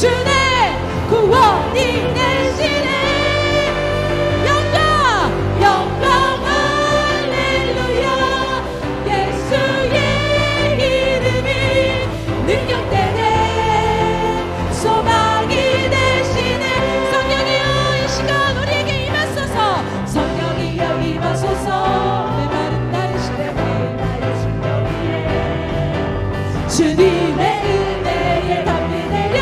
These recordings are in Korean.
주내 구원이 되시네. 영광 할렐루야. 예수의 이름이 능력되네. 소망이 되시네. 성령이여 이 시간 우리에게 임하소서. 성령이여 임하소서. 메마른 나의 시대에 나의 심령이에 주님의 은혜에 담비 내려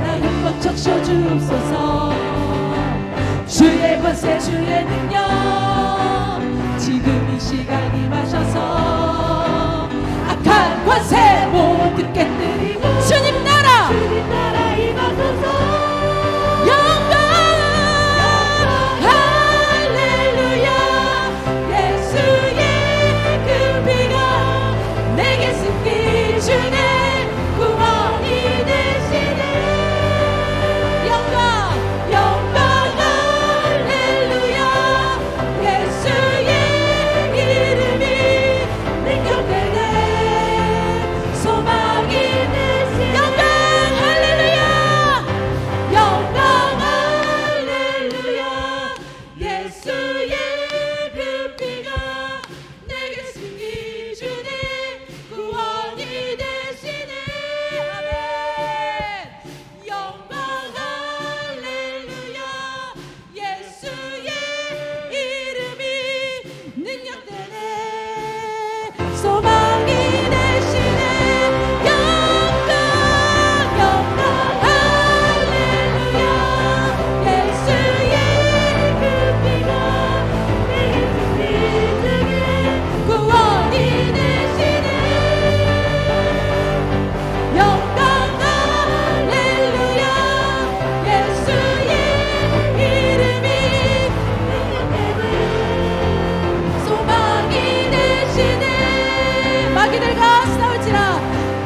나 흠뻑 적셔 주옵소서. 주의 권세 주의 능력 지금 이 시간 임하셔서 악한 권세 모두 깨뜨리고 주님 나라 임하소서. 영광 할렐루야. 예수의 그 피가 내게 숨기 주네 구원이 되시네. 영광 할렐루야. 예수의 이름이 능력되네. 소망이 되시네. 영광 할렐루야. 영광 할렐루야. 예수의 그 피가 내게 숨기 주네 구원이 되시네. 아멘. 영광 할렐루야. 예수의 이름이 능력되네. 소망이 되시네. 영광 할렐루야. 예수의 그 피가 내게 숨기 주네 구원이 되시네. 영광 할렐루야. 예수의 이름이 능력되네. 소망이 되시네. 마귀들과 싸울지라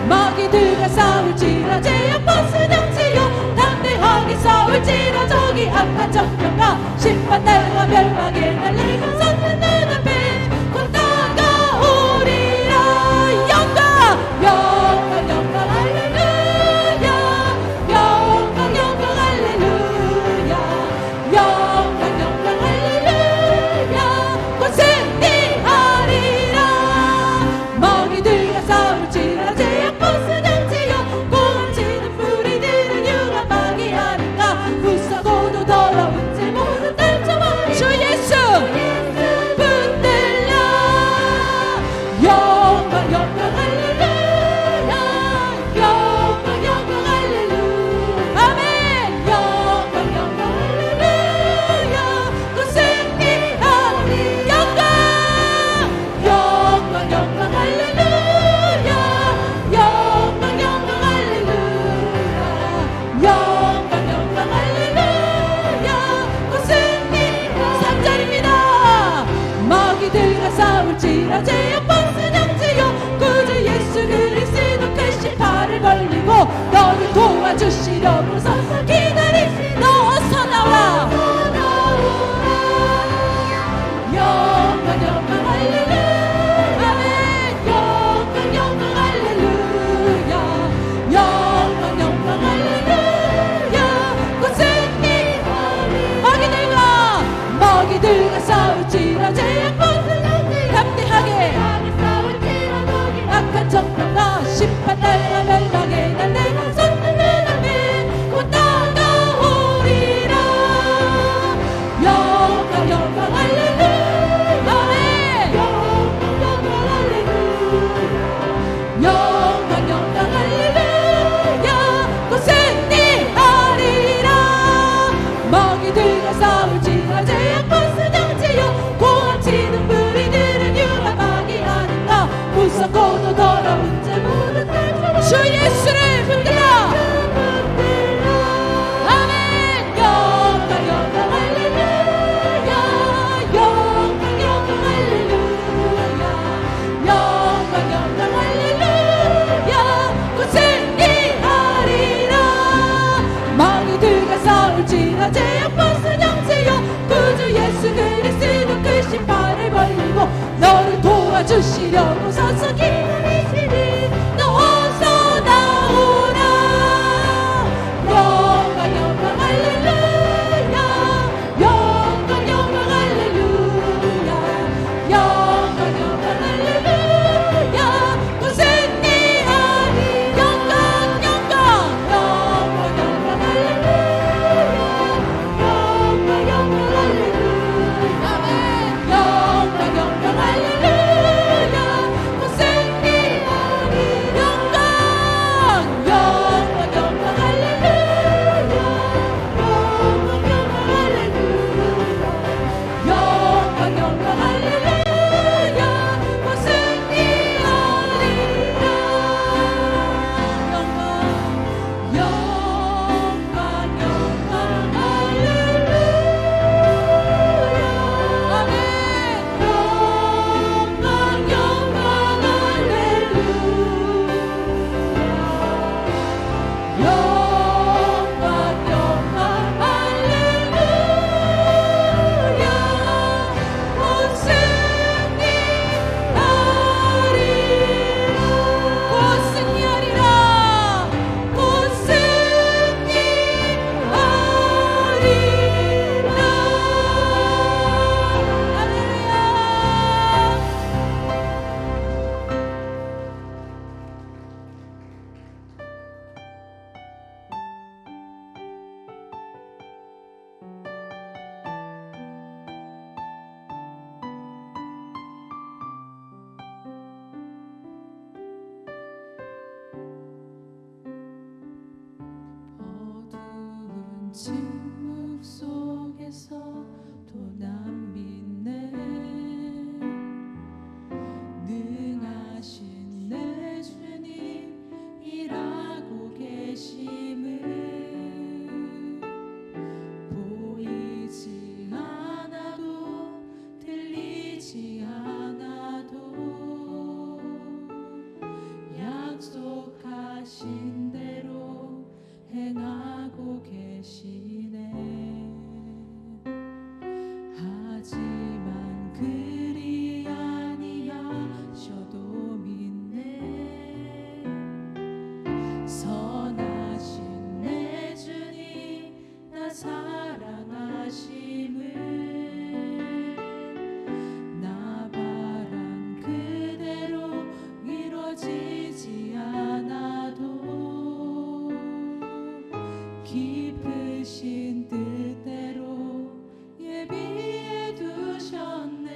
마귀들과 싸울지라 제약 버스정지요 담대하게 싸울지라 저기 악한 정령과 심판 날과 멸망의 날 내가 섰는 눈앞에 곧 다가오리라. 영광 할렐루야. 영광 할렐루야. 영광 할렐루야. 곧 승리하리라. 마귀들과 싸울지라 제약 버스정지요 고함치는 무리들은 유한 마귀하니까 부수고도 더러운 죄 모두 떨쳐버리고 주 예수 붙들려. 영광 할렐루야. 영광 할렐루야. 아멘. 영광 할렐루야. 곧 승리하리. 영광 할렐루야. 영광 할렐루야. 영광 할렐루야. 곧 승리하리. 3절입니다. 마귀들과 싸울지라 제약 버스정지요 구주 예수 그리스도 큰 심판을 걸리고 너를 도와주시려고 서서 기다리시. 너 어서 나와. 영광 할렐루야. 아멘. 영광 할렐루야. 영광 할렐루야. 곧 승리하리. 마귀들과 싸울지라 제약 버스정지요 담대하게 악한 정령과 심판 날과 멸망의 날 내가 섰는 눈앞에 곧 다가오리라. 영광 할렐루야. 아멘. 영광 할렐루야. 영광 할렐루야. 곧 승리하리라. 마귀들과 싸울지라 제약 버스정지요 고함치는 무리들은 유한 마귀하니까 무섭고도 더러운 죄 모두 떨쳐버리고 주 예수를 붙들라. 아멘. 영광 할렐루야. 영광 할렐루야. 영광 할렐루야. 곧 승리하리라. 마귀들과 싸울지라 제약 버스정지요 구주 예수 그리스도 그 심판을 벌리고 너를 도와주시려고 서서 기다리시니 너 어서 나오라. 영광 침묵 속에서 또 난 믿네. 능하신 내 주님 일하고 계심을 보이지 않아도 들리지 않아도 약속하신 대로 행하고 계시네. 하지만 그리 아니하셔도 믿네. 선하신 내 주님 나 사랑하심을 나 바란 그대로 이루어지지 않아도 깊으신 뜻대로 예비해 두셨네.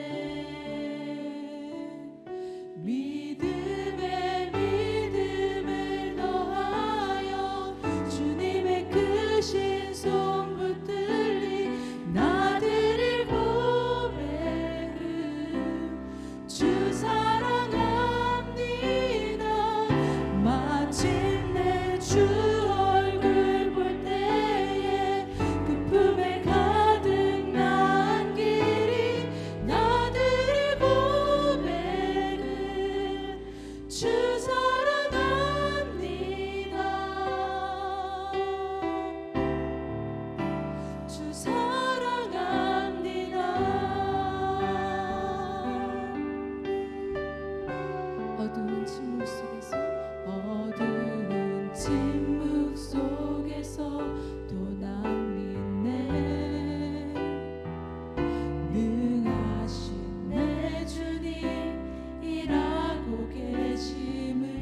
믿음에 믿음을 더하여 주님의 크신 손 붙들리 나들이 고백은 주 사랑합니다. 마침내 주 얼굴 볼 때에 그 품에 가득 난 길이 나들이 고백은 주 사랑합니다. 주 사랑합니다. 어두운 침묵 속에서 어두운 침묵 속에서 또 난 믿네. 능하신 내 주님 일하고 계심을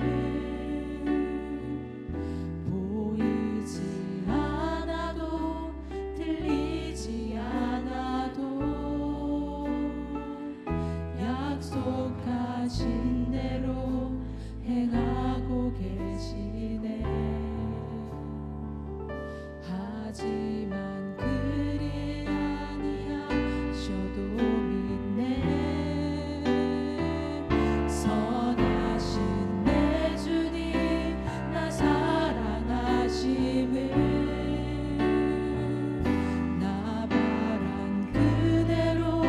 보이지 않아도 들리지 않아도 약속하신 대로 행하고 계시네. 하지만 그리 아니하셔도 믿네. 선하신 내 주님 나 사랑하심을 나 바란 그대로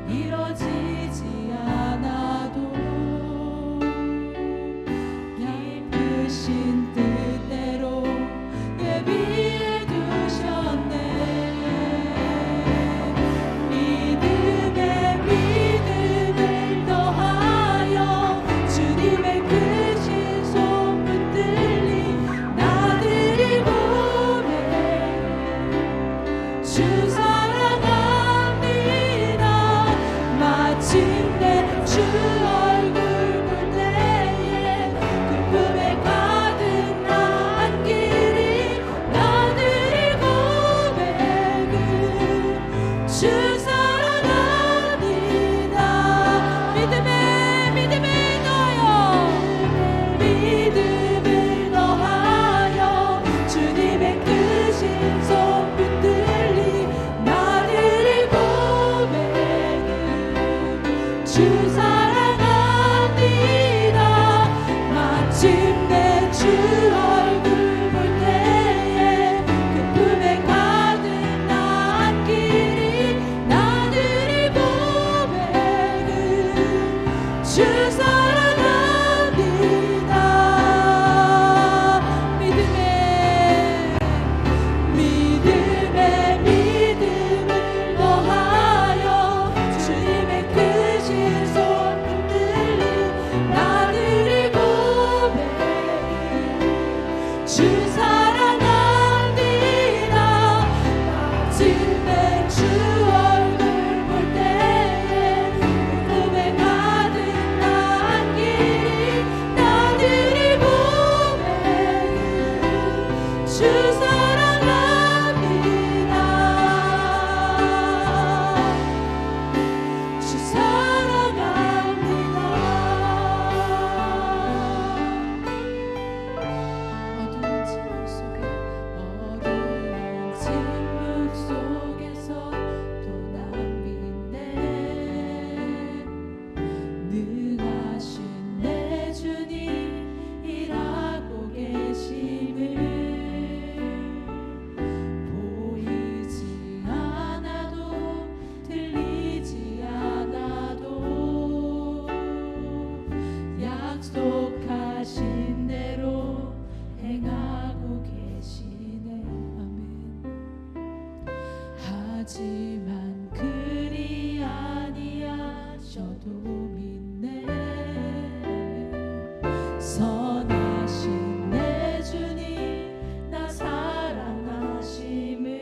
이루어지지 않아도 깊으신 뜻대로 예비해 두셨네. 믿음에 믿음을 더하여 주님의 크신 손 붙들리 나들이 고백은 주 사랑합니다. 마침내 주 얼굴 볼 때에 그 품에 가득 난 길이 나들이 고백은 주 사랑합니다. 믿음을 더하여 믿음을 더하여 주님의 크신 손 붙들리 나들이 고백은 주 사랑합니다. 마침내 주 얼굴 볼 때에 그 품에 가득 난 길이 나들이 고백은 주 사랑합니다. 믿음에 믿음을 더하여 주님의 크신 손 붙들리 나들이 고백은 주 사랑합니다. 마침내 주 얼굴 볼 때에 그 품에 가득 난 길이 나들이 고백은 주 사랑합니다. 주 사랑합니다. 어두운 침묵 속에 어두운 침묵 계시네. 아멘. 하지만 그리 아니하셔도 믿네. 선하신 내 주님 나 사랑하심을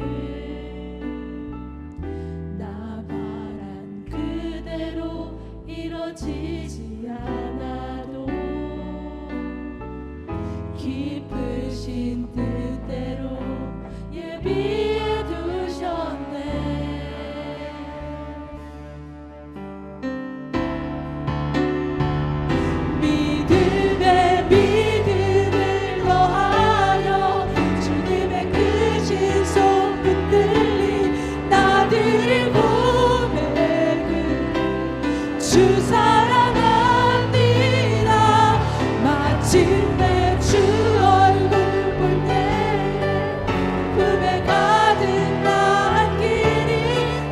나 바란 그대로 이뤄지지 않아도 깊으신 뜻대로 예비해 두셨네. 믿음에 믿음을 더하여 주님의 크신 손 붙들린 나들을 고백을 주 사랑합니다. 마침내 주 얼굴 볼 때에 품에 가득 난 길이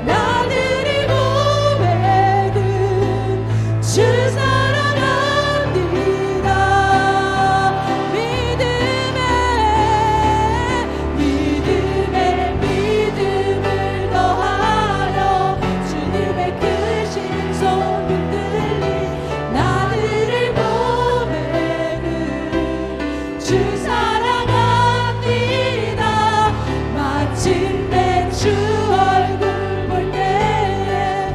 나들이 고백은 주 사랑합니다. 믿음에 믿음을 더하여 주님의 크신 손 붙들린 나들을 고백은 주 사랑합니다. 마침내 주 얼굴 볼 때에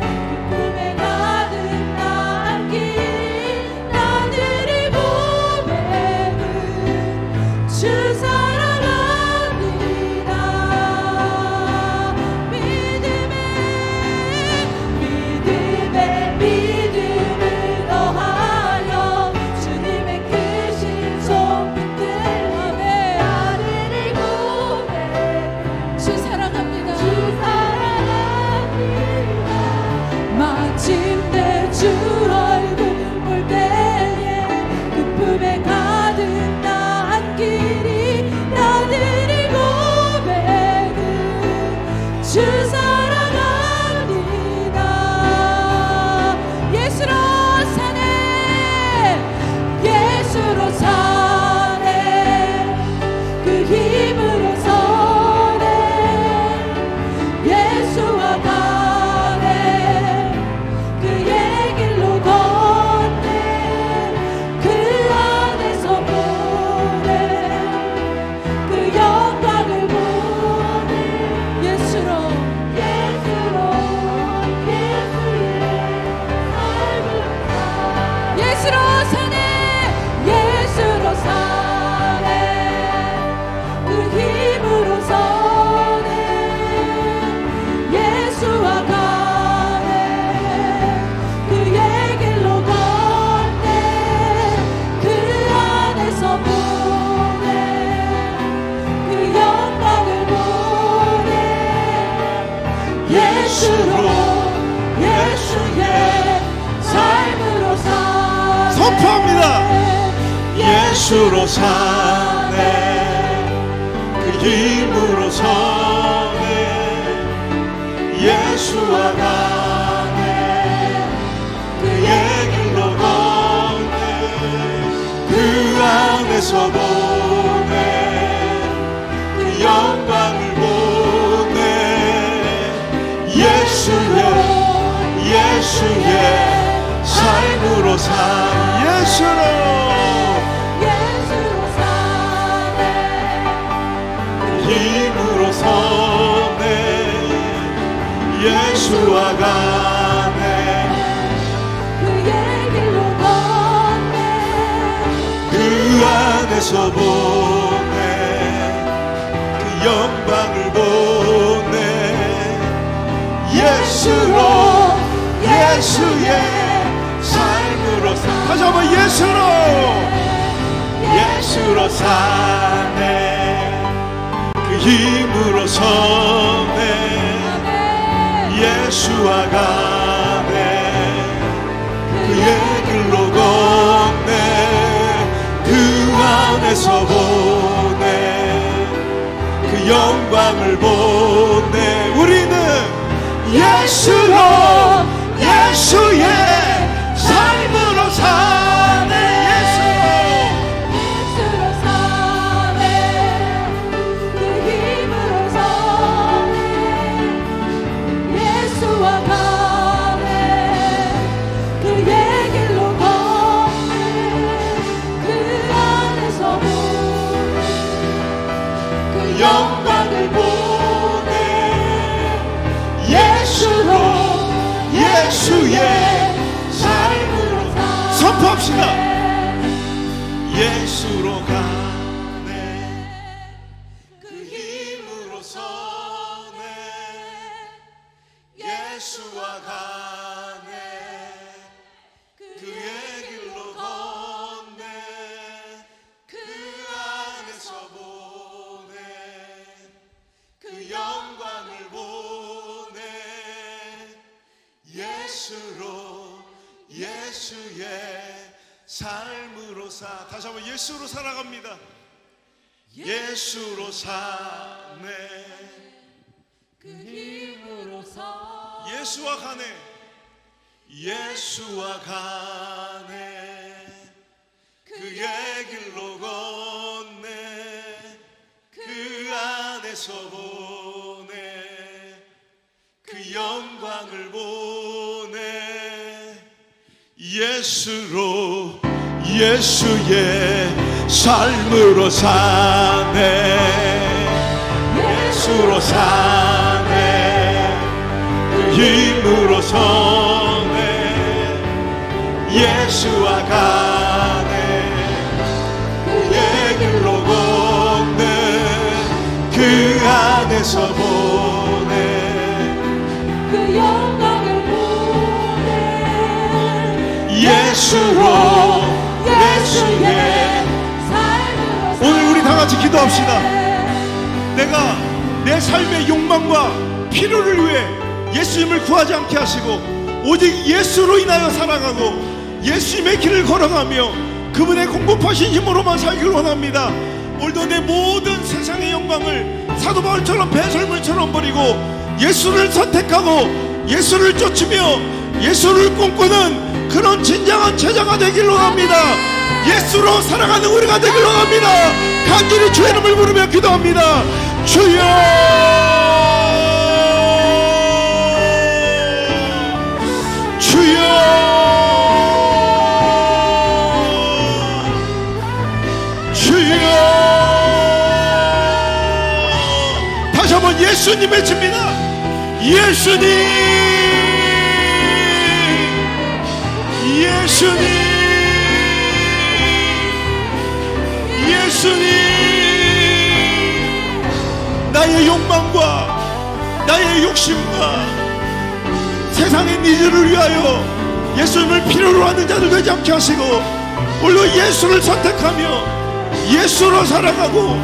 품에 가득 난 길이 나들이 고백은 주 사랑합니다. 믿음에 믿음을 더하여 주님의 크신 손 붙들며 나들을 고백 주 사랑합니다. 주 사랑합니다. 마침내 주 얼굴 볼 때에 그 품에 가득 난 길이 나들이 고백은 주 사랑합니다. 예수로 사네 예수로 사네 그 힘으로 서네 예수와 가네 그의 길로 걷네 그 안에서 보네 그 영광을 보네 예수로 예수로 사네 예수로 사네 그 힘으로 서네 예수와 가네 그의 길로 걷네 그 안에서 보네 그 영광을 보네 예수로 예수의 삶으로 사네 선포합니다. 예수로 사네 그 힘으로 서네 예수와 가네 그의 길로 걷네 그 안에서 보네 그 영광을 보네 예수의 삶으로 산 예수로 사네 힘으로 서네 예수와 가네 그의 길로 걷네 그 안에서 보네 그 영광을 보네 예수의 삶으로 사 다시 한번 예수로 사네 그 힘으로 서네 예수와 가네 그의 길로 걷네 그 안에서 보네 그 영광을 보네 우리는 예수의 삶으로 사네 예수로 사네 그 영광을 보내 예수의 삶으로 선포합시다. 예수로 가네 그 힘으로 서네 예수와 가네 그의 길로 걷네 그 안에서 보네 그 영광을 보네 예수의 삶으로 다시 한번 예수로 살아갑니다. 예수로 사네 그 힘으로 서 예수와 가네 예수와 가네 그의 길로 걷네 그 안에서 보네 그 영광을 보네 예수의 삶으로 사네 예수로 사네 그 힘으로 서네 예수와 가네 그의 길로 걷네 그 안에서 보네 그 영광을 보내 예수의 삶으로 오늘 우리 다 같이 기도합시다. 내가 내 삶의 욕망과 필요를 위해 예수님을 구하지 않게 하시고 오직 예수로 인하여 살아가고 예수님의 길을 걸어가며 그분의 공급하신 힘으로만 살기를 원합니다. 오늘도 내 모든 세상의 영광을 사도 바울처럼 배설물처럼 버리고 예수를 선택하고 예수를 쫓으며 예수를 꿈꾸는 그런 진정한 제자가 되기를 원합니다. 예수로 살아가는 우리가 되기를 원합니다. 간절히 주의 이름을 부르며 기도합니다. 주여 다시 한번 예수님 외칩니다. 예수님 나의 욕망과 나의 욕심과 세상의 니즈를 위하여 예수님을 필요로 하는 자들 되지 않게 하시고 오늘도 예수를 선택하며 예수로 살아가고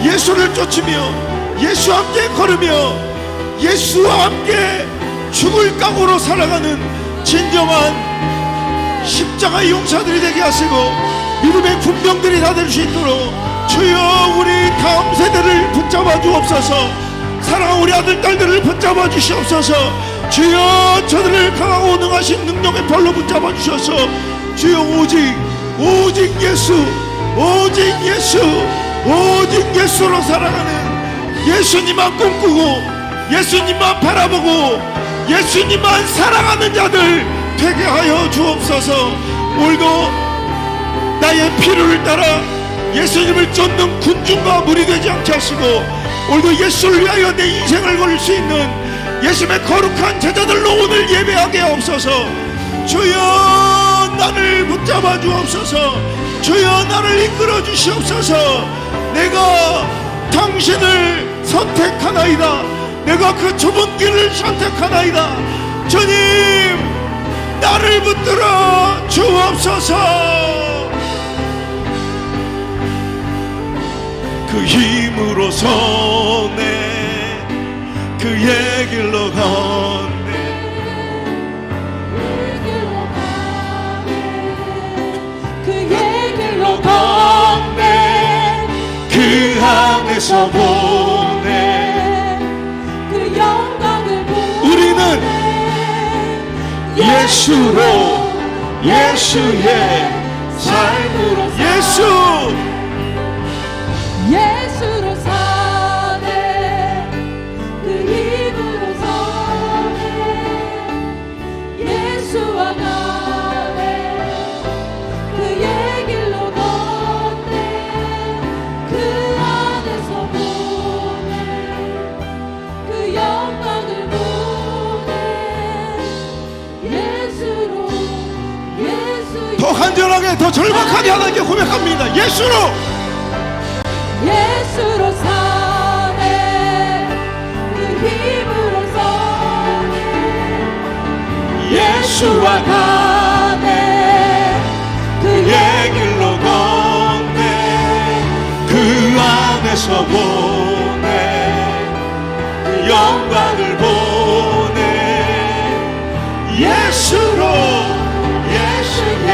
예수를 쫓으며 예수와 함께 걸으며 예수와 함께 죽을 각오로 살아가는 진정한 십자가의 용사들이 되게 하시고 믿음의 군병들이 다 될 수 있도록 주여 우리 다음 세대를 붙잡아 주옵소서. 사랑하는 우리 아들 딸들을 붙잡아 주시옵소서. 주여 저들을 강하고 능하신 능력의 발로 붙잡아 주셔서 주여 오직 예수로 살아가는 예수님만 꿈꾸고 예수님만 바라보고 예수님만 사랑하는 자들 되게 하여 주옵소서. 오늘도 나의 필요를 따라 예수님을 쫓는 군중과 무리 되지 않게 하시고 오늘도 예수를 위하여 내 인생을 걸을 수 있는 예수님의 거룩한 제자들로 오늘 예배하게 하옵소서. 주여 나를 붙잡아 주옵소서. 주여 나를 이끌어 주시옵소서. 내가 당신을 선택하나이다. 내가 그 좁은 길을 선택하나이다. 주님 나를 붙들어 주옵소서. 그 힘으로 서네 그의 길로 걷네 그의 길로 걷네 그 안에서 보네 그 영광을 보네 우리는 예수의 삶으로 예수로 사네 그 힘으로 서네 예수와 가네 그의 길로 걷네 그 안에서 보네 절박하게 더 절박하게 하나님께 고백합니다. 예수로 예수로 사네 그 힘으로 서네 예수와 가네 그의 길로 걷네 그 안에서 보내 그 영광을 보내 예수로 예수의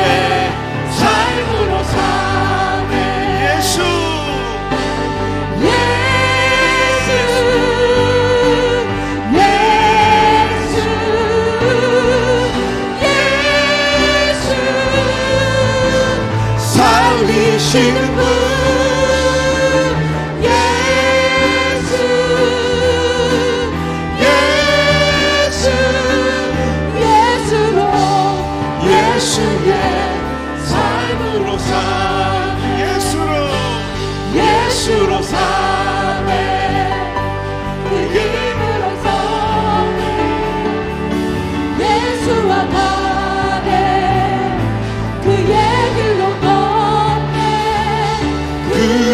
삶으로 사네 예수 살리시는 분 예수 예수 예수로 예수의 삶으로 사네 예수로 사네 그 힘으로 서네 예수와 가네 그의 길로 걷네 그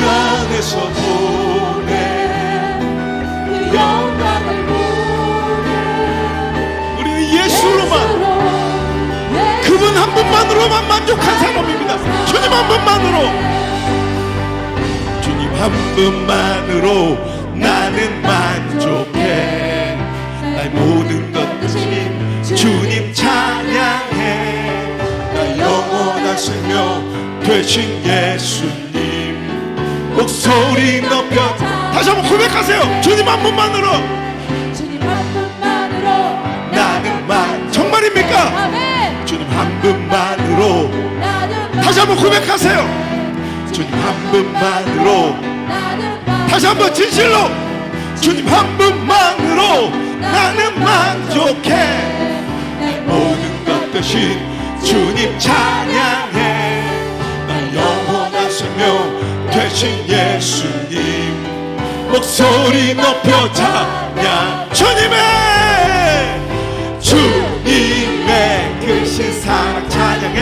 안에서 보내 그 영광을 보네 우리는 예수로만 그분 한 분만으로만 만족한 사람입니다. 주님 한 분만으로 주님 한 분만으로 나는 만족해 나의 모든 것 대신 주님 찬양해 나의 영원한 생명 되신 예수님 목소리 높여 다시 한번 고백하세요. 주님 한 분만으로 주님 한 분만으로 나는 정말입니까? 아멘 주님 한 분만으로 나는 다시 한번 고백하세요. 주님 한 분만으로 다시 한번 진실로 주님 한 분만으로 나는 만족해 모든 것 대신 주님 찬양해 나 영원한 생명 되신 예수님 목소리 높여 찬양 주님의 크신 사랑 찬양해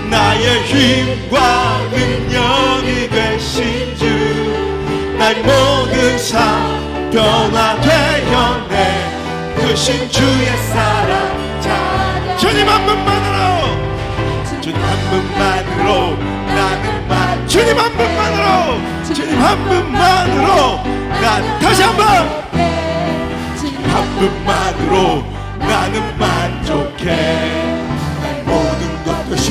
나의 힘과 능력이 되신 주 나의 모든 삶 변화되었네 크신 주의 사랑 찬양 주님 한 분만으로 주님 한 분만으로 나는 주님 한 분만으로 주님 한 분만으로 난 다시 한번 주님 한 분만으로 나는 만족해 나의 모든 것 대신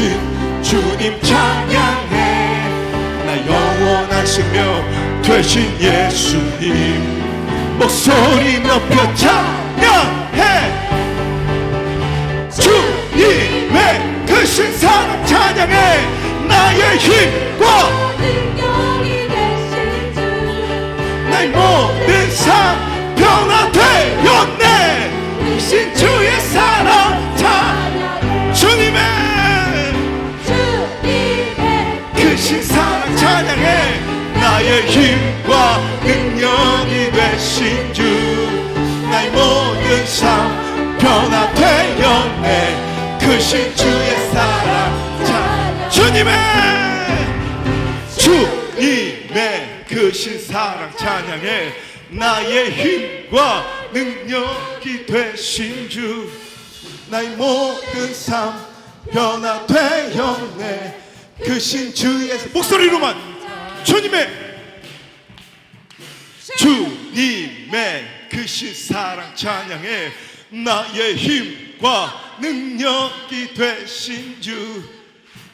주님 찬양해 나 영원한 생명 되신 예수님 목소리 높여 찬양해 주님의 크신 사랑 찬양해 나의 힘과 능력이 되신 주 나의 모든 삶 변화되었네 크신 주의 사랑 찬양 주님의 크신 사랑 찬양해 나의 힘과 능력이 되신 주 나의 모든 삶 변화되었네 크신 주의 사랑 찬양 주님의 크신 사랑 찬양해 나의 힘과 능력이 되신 주 나의 모든 삶 변화되었네 크신 주의 목소리로만 주님의 크신 사랑 찬양해 나의 힘과 능력이 되신 주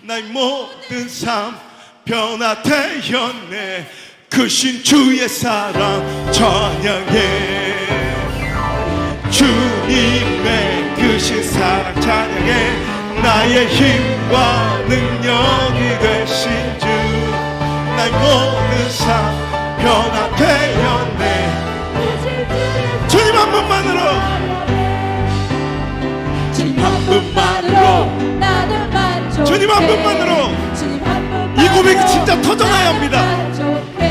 나의 모든 삶 변화되었네 크신 주의 사랑 찬양해 주님의 크신 사랑 찬양해 나의 힘과 능력이 되신 주 나의 모든 삶 변화되었네 주님 한 분만으로 주님 한 분만으로 나는 만족해 주님 한 분만으로 주님 한 분만으로 이 고백이 진짜 터져나야 합니다. 만족해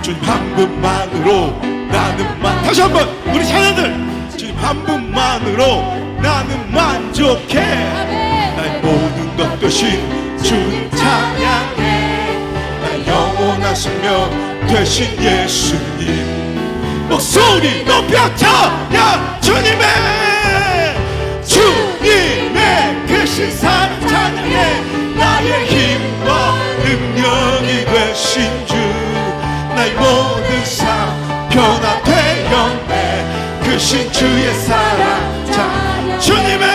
주님 한 분만으로 나는 다시 한번 우리 자녀들 주님 한 분만으로 나는 만족해 나의 모든 것 대신 주님 찬양해. 나 영원하신 명 되신 예수님 목소리 높여 찬양. 주님의 크신 사랑 찬양해. 나의 힘과 능력이 되신 주 나의 모든 삶 변화되었네. 크신 주의 사랑 찬양. 주님의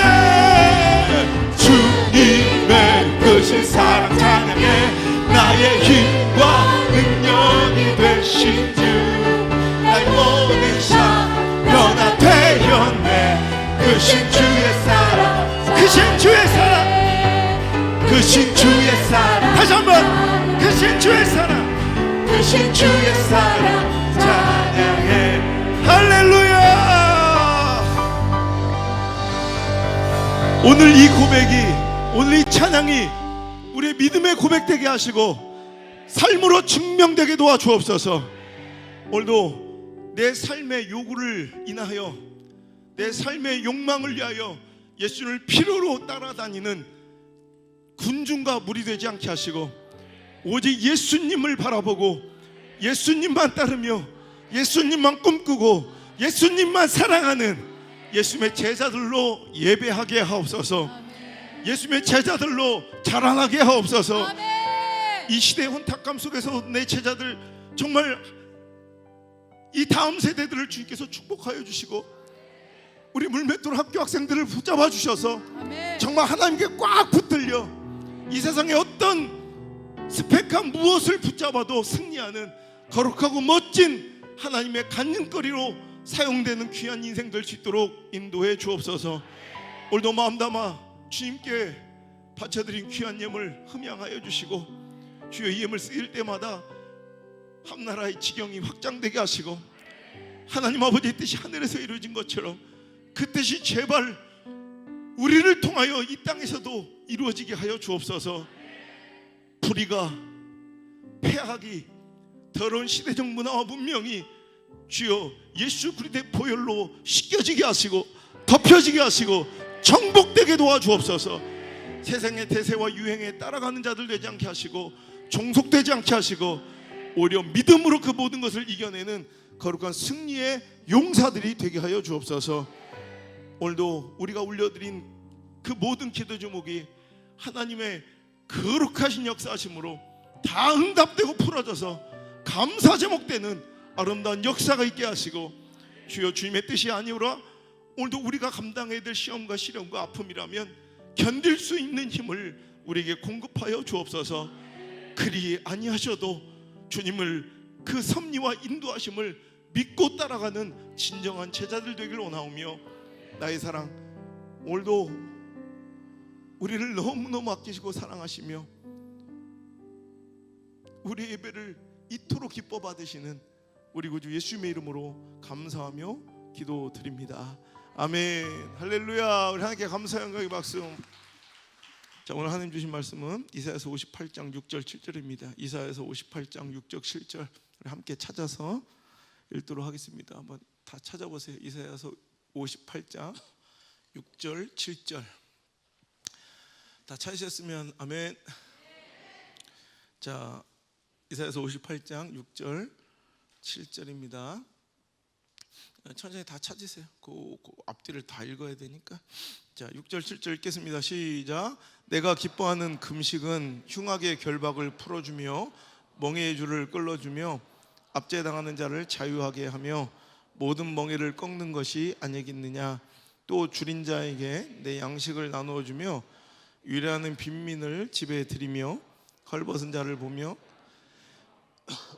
크신 사랑 찬양해. 나의 힘과 능력이 되신 주 나의 모든 삶 변화되었네. 크신 주의 사랑, 크신 주의 사랑, 크신 주의 사랑. 다시 한번 크신 주의 사랑, 크신 주의 사랑 찬양해. 할렐루야. 오늘 이 고백이, 오늘 이 찬양이 우리의 믿음의 고백되게 하시고 삶으로 증명되게 도와주옵소서. 오늘도 내 삶의 요구를 인하여, 내 삶의 욕망을 위하여 예수를 필요로 따라다니는 군중과 무리 되지 않게 하시고 오직 예수님을 바라보고 예수님만 따르며 예수님만 꿈꾸고 예수님만 사랑하는 예수님의 제자들로 예배하게 하옵소서. 예수님의 제자들로 자라나게 하옵소서. 이 시대의 혼탁감 속에서 내 제자들, 정말 이 다음 세대들을 주님께서 축복하여 주시고 우리 물맷돌 학교 학생들을 붙잡아 주셔서 정말 하나님께 꽉 붙들려 이 세상의 어떤 스펙한 무엇을 붙잡아도 승리하는 거룩하고 멋진 하나님의 간증거리로 사용되는 귀한 인생 될 수 있도록 인도해 주옵소서. 오늘도 마음 담아 주님께 바쳐드린 귀한 예물 흠양하여 주시고 주여 이 예물 쓰일 때마다 한나라의 지경이 확장되게 하시고 하나님 아버지의 뜻이 하늘에서 이루어진 것처럼 그 뜻이 제발 우리를 통하여 이 땅에서도 이루어지게 하여 주옵소서. 불의가, 폐악이, 더러운 시대적 문화와 문명이 주여 예수 그리스도의 보혈로 씻겨지게 하시고 덮여지게 하시고 정복되게 도와주옵소서. 세상의 대세와 유행에 따라가는 자들 되지 않게 하시고 종속되지 않게 하시고 오히려 믿음으로 그 모든 것을 이겨내는 거룩한 승리의 용사들이 되게 하여 주옵소서. 오늘도 우리가 올려드린 그 모든 기도 제목이 하나님의 거룩하신 역사하심으로 다 응답되고 풀어져서 감사 제목되는 아름다운 역사가 있게 하시고 주여 주님의 뜻이 아니오라 오늘도 우리가 감당해야 될 시험과 시련과 아픔이라면 견딜 수 있는 힘을 우리에게 공급하여 주옵소서. 그리 아니하셔도 주님을 그 섭리와 인도하심을 믿고 따라가는 진정한 제자들 되길 원하오며 나의 사랑 오늘도 우리를 너무너무 아끼시고 사랑하시며 우리 예배를 이토록 기뻐 받으시는 우리 구주 예수님의 이름으로 감사하며 기도드립니다. 아멘. 할렐루야. 우리 하나님께 감사 영광의 박수. 자, 오늘 하나님 주신 말씀은 이사야서 58장 6절 7절입니다. 이사야서 58장 6절 7절 우리 함께 찾아서 읽도록 하겠습니다. 한번 다 찾아보세요. 이사야서 58장 6절 7절 다 찾으셨으면 아멘. 자, 이사야서 58장 6절 7절입니다. 천천히 다 찾으세요. 그 앞뒤를 다 읽어야 되니까. 자, 6절 7절 읽겠습니다. 시작. 내가 기뻐하는 금식은 흉악의 결박을 풀어주며 멍에의 줄을 끌어주며 압제당하는 자를 자유하게 하며 모든 멍에를 꺾는 것이 아니겠느냐. 또 줄인 자에게 내 양식을 나누어주며 유래하는 빈민을 집에 들이며 헐벗은 자를 보며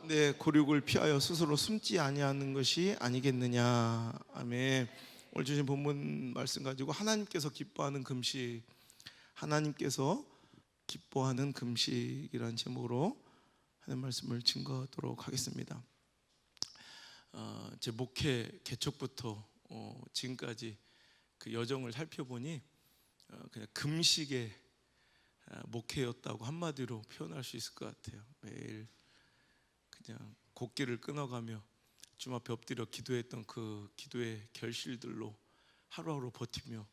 내 고륙을 피하여 스스로 숨지 아니하는 것이 아니겠느냐. 아멘. 오늘 주신 본문 말씀 가지고 하나님께서 기뻐하는 금식, 하나님께서 기뻐하는 금식이라는 제목으로 하는 말씀을 증거하도록 하겠습니다. 제 목회 개척부터 지금까지 그 여정을 살펴보니 그냥 금식의 목회였다고 한마디로 표현할 수 있을 것 같아요. 매일 그냥 곡기를 끊어가며 주님 앞에 엎드려 기도했던 그 기도의 결실들로 하루하루 버티며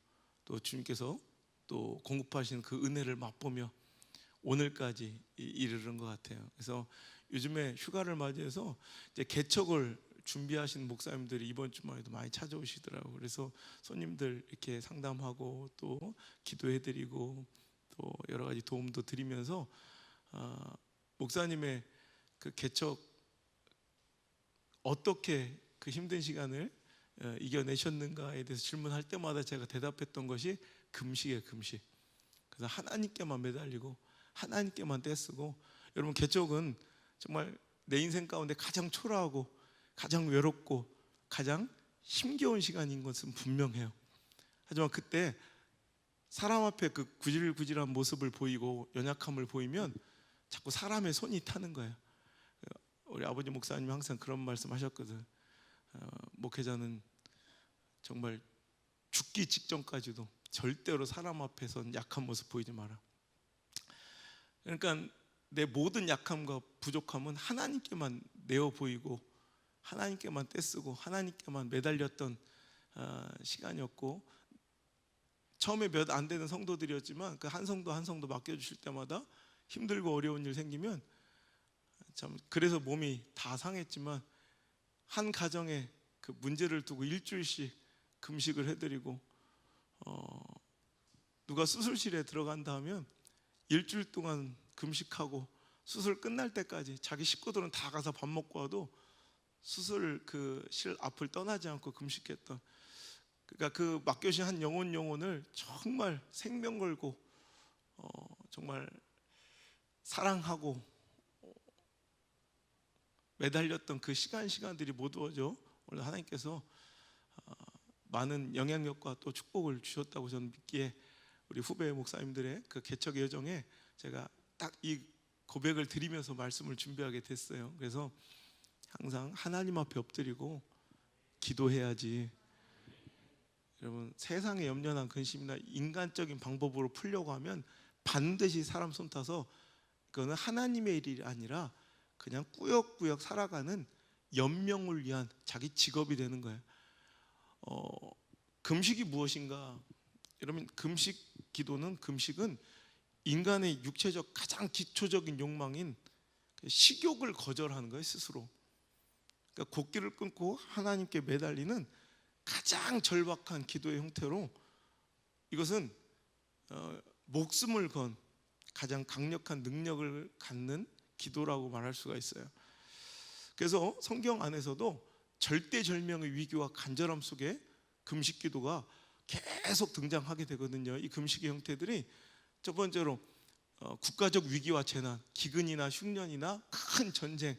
또 주님께서 또 공급하시는 그 은혜를 맛보며 오늘까지 이르는 것 같아요. 그래서 요즘에 휴가를 맞이해서 이제 개척을 준비하신 목사님들이 이번 주말에도 많이 찾아오시더라고요. 그래서 손님들 이렇게 상담하고 또 기도해드리고 또 여러 가지 도움도 드리면서 목사님의 그 개척 어떻게 그 힘든 시간을 이겨내셨는가에 대해서 질문할 때마다 제가 대답했던 것이 금식이에요. 금식. 그래서 하나님께만 매달리고 하나님께만 떼쓰고, 여러분 개척은 정말 내 인생 가운데 가장 초라하고 가장 외롭고 가장 힘겨운 시간인 것은 분명해요. 하지만 그때 사람 앞에 그 구질구질한 모습을 보이고 연약함을 보이면 자꾸 사람의 손이 타는 거예요. 우리 아버지 목사님이 항상 그런 말씀 하셨거든. 목회자는 정말 죽기 직전까지도 절대로 사람 앞에선 약한 모습 보이지 마라. 그러니까 내 모든 약함과 부족함은 하나님께만 내어 보이고 하나님께만 떼쓰고 하나님께만 매달렸던 시간이었고, 처음에 몇 안 되는 성도들이었지만 그 한 성도 한 성도 맡겨주실 때마다 힘들고 어려운 일 생기면 참, 그래서 몸이 다 상했지만 한 가정에 그 문제를 두고 일주일씩 금식을 해드리고, 누가 수술실에 들어간다 하면 일주일 동안 금식하고 수술 끝날 때까지 자기 식구들은 다 가서 밥 먹고 와도 수술 그 실 앞을 떠나지 않고 금식했던, 그러니까 그 맡겨진 한 영혼을 정말 생명 걸고 정말 사랑하고 매달렸던 그 시간들이 모두어져 오늘 하나님께서 많은 영향력과 또 축복을 주셨다고 저는 믿기에, 우리 후배 목사님들의 그 개척의 여정에 제가 딱 이 고백을 드리면서 말씀을 준비하게 됐어요. 그래서 항상 하나님 앞에 엎드리고 기도해야지. 여러분, 세상의 염려나 근심이나 인간적인 방법으로 풀려고 하면 반드시 사람 손 타서, 그거는 하나님의 일이 아니라 그냥 꾸역꾸역 살아가는 연명을 위한 자기 직업이 되는 거예요. 금식이 무엇인가? 여러분, 금식은 인간의 육체적 가장 기초적인 욕망인 식욕을 거절하는 거예요, 스스로. 그러니까 곡기를 끊고 하나님께 매달리는 가장 절박한 기도의 형태로, 이것은 목숨을 건 가장 강력한 능력을 갖는 기도라고 말할 수가 있어요. 그래서 성경 안에서도 절대절명의 위기와 간절함 속에 금식 기도가 계속 등장하게 되거든요. 이 금식의 형태들이 첫 번째로 국가적 위기와 재난, 기근이나 흉년이나 큰 전쟁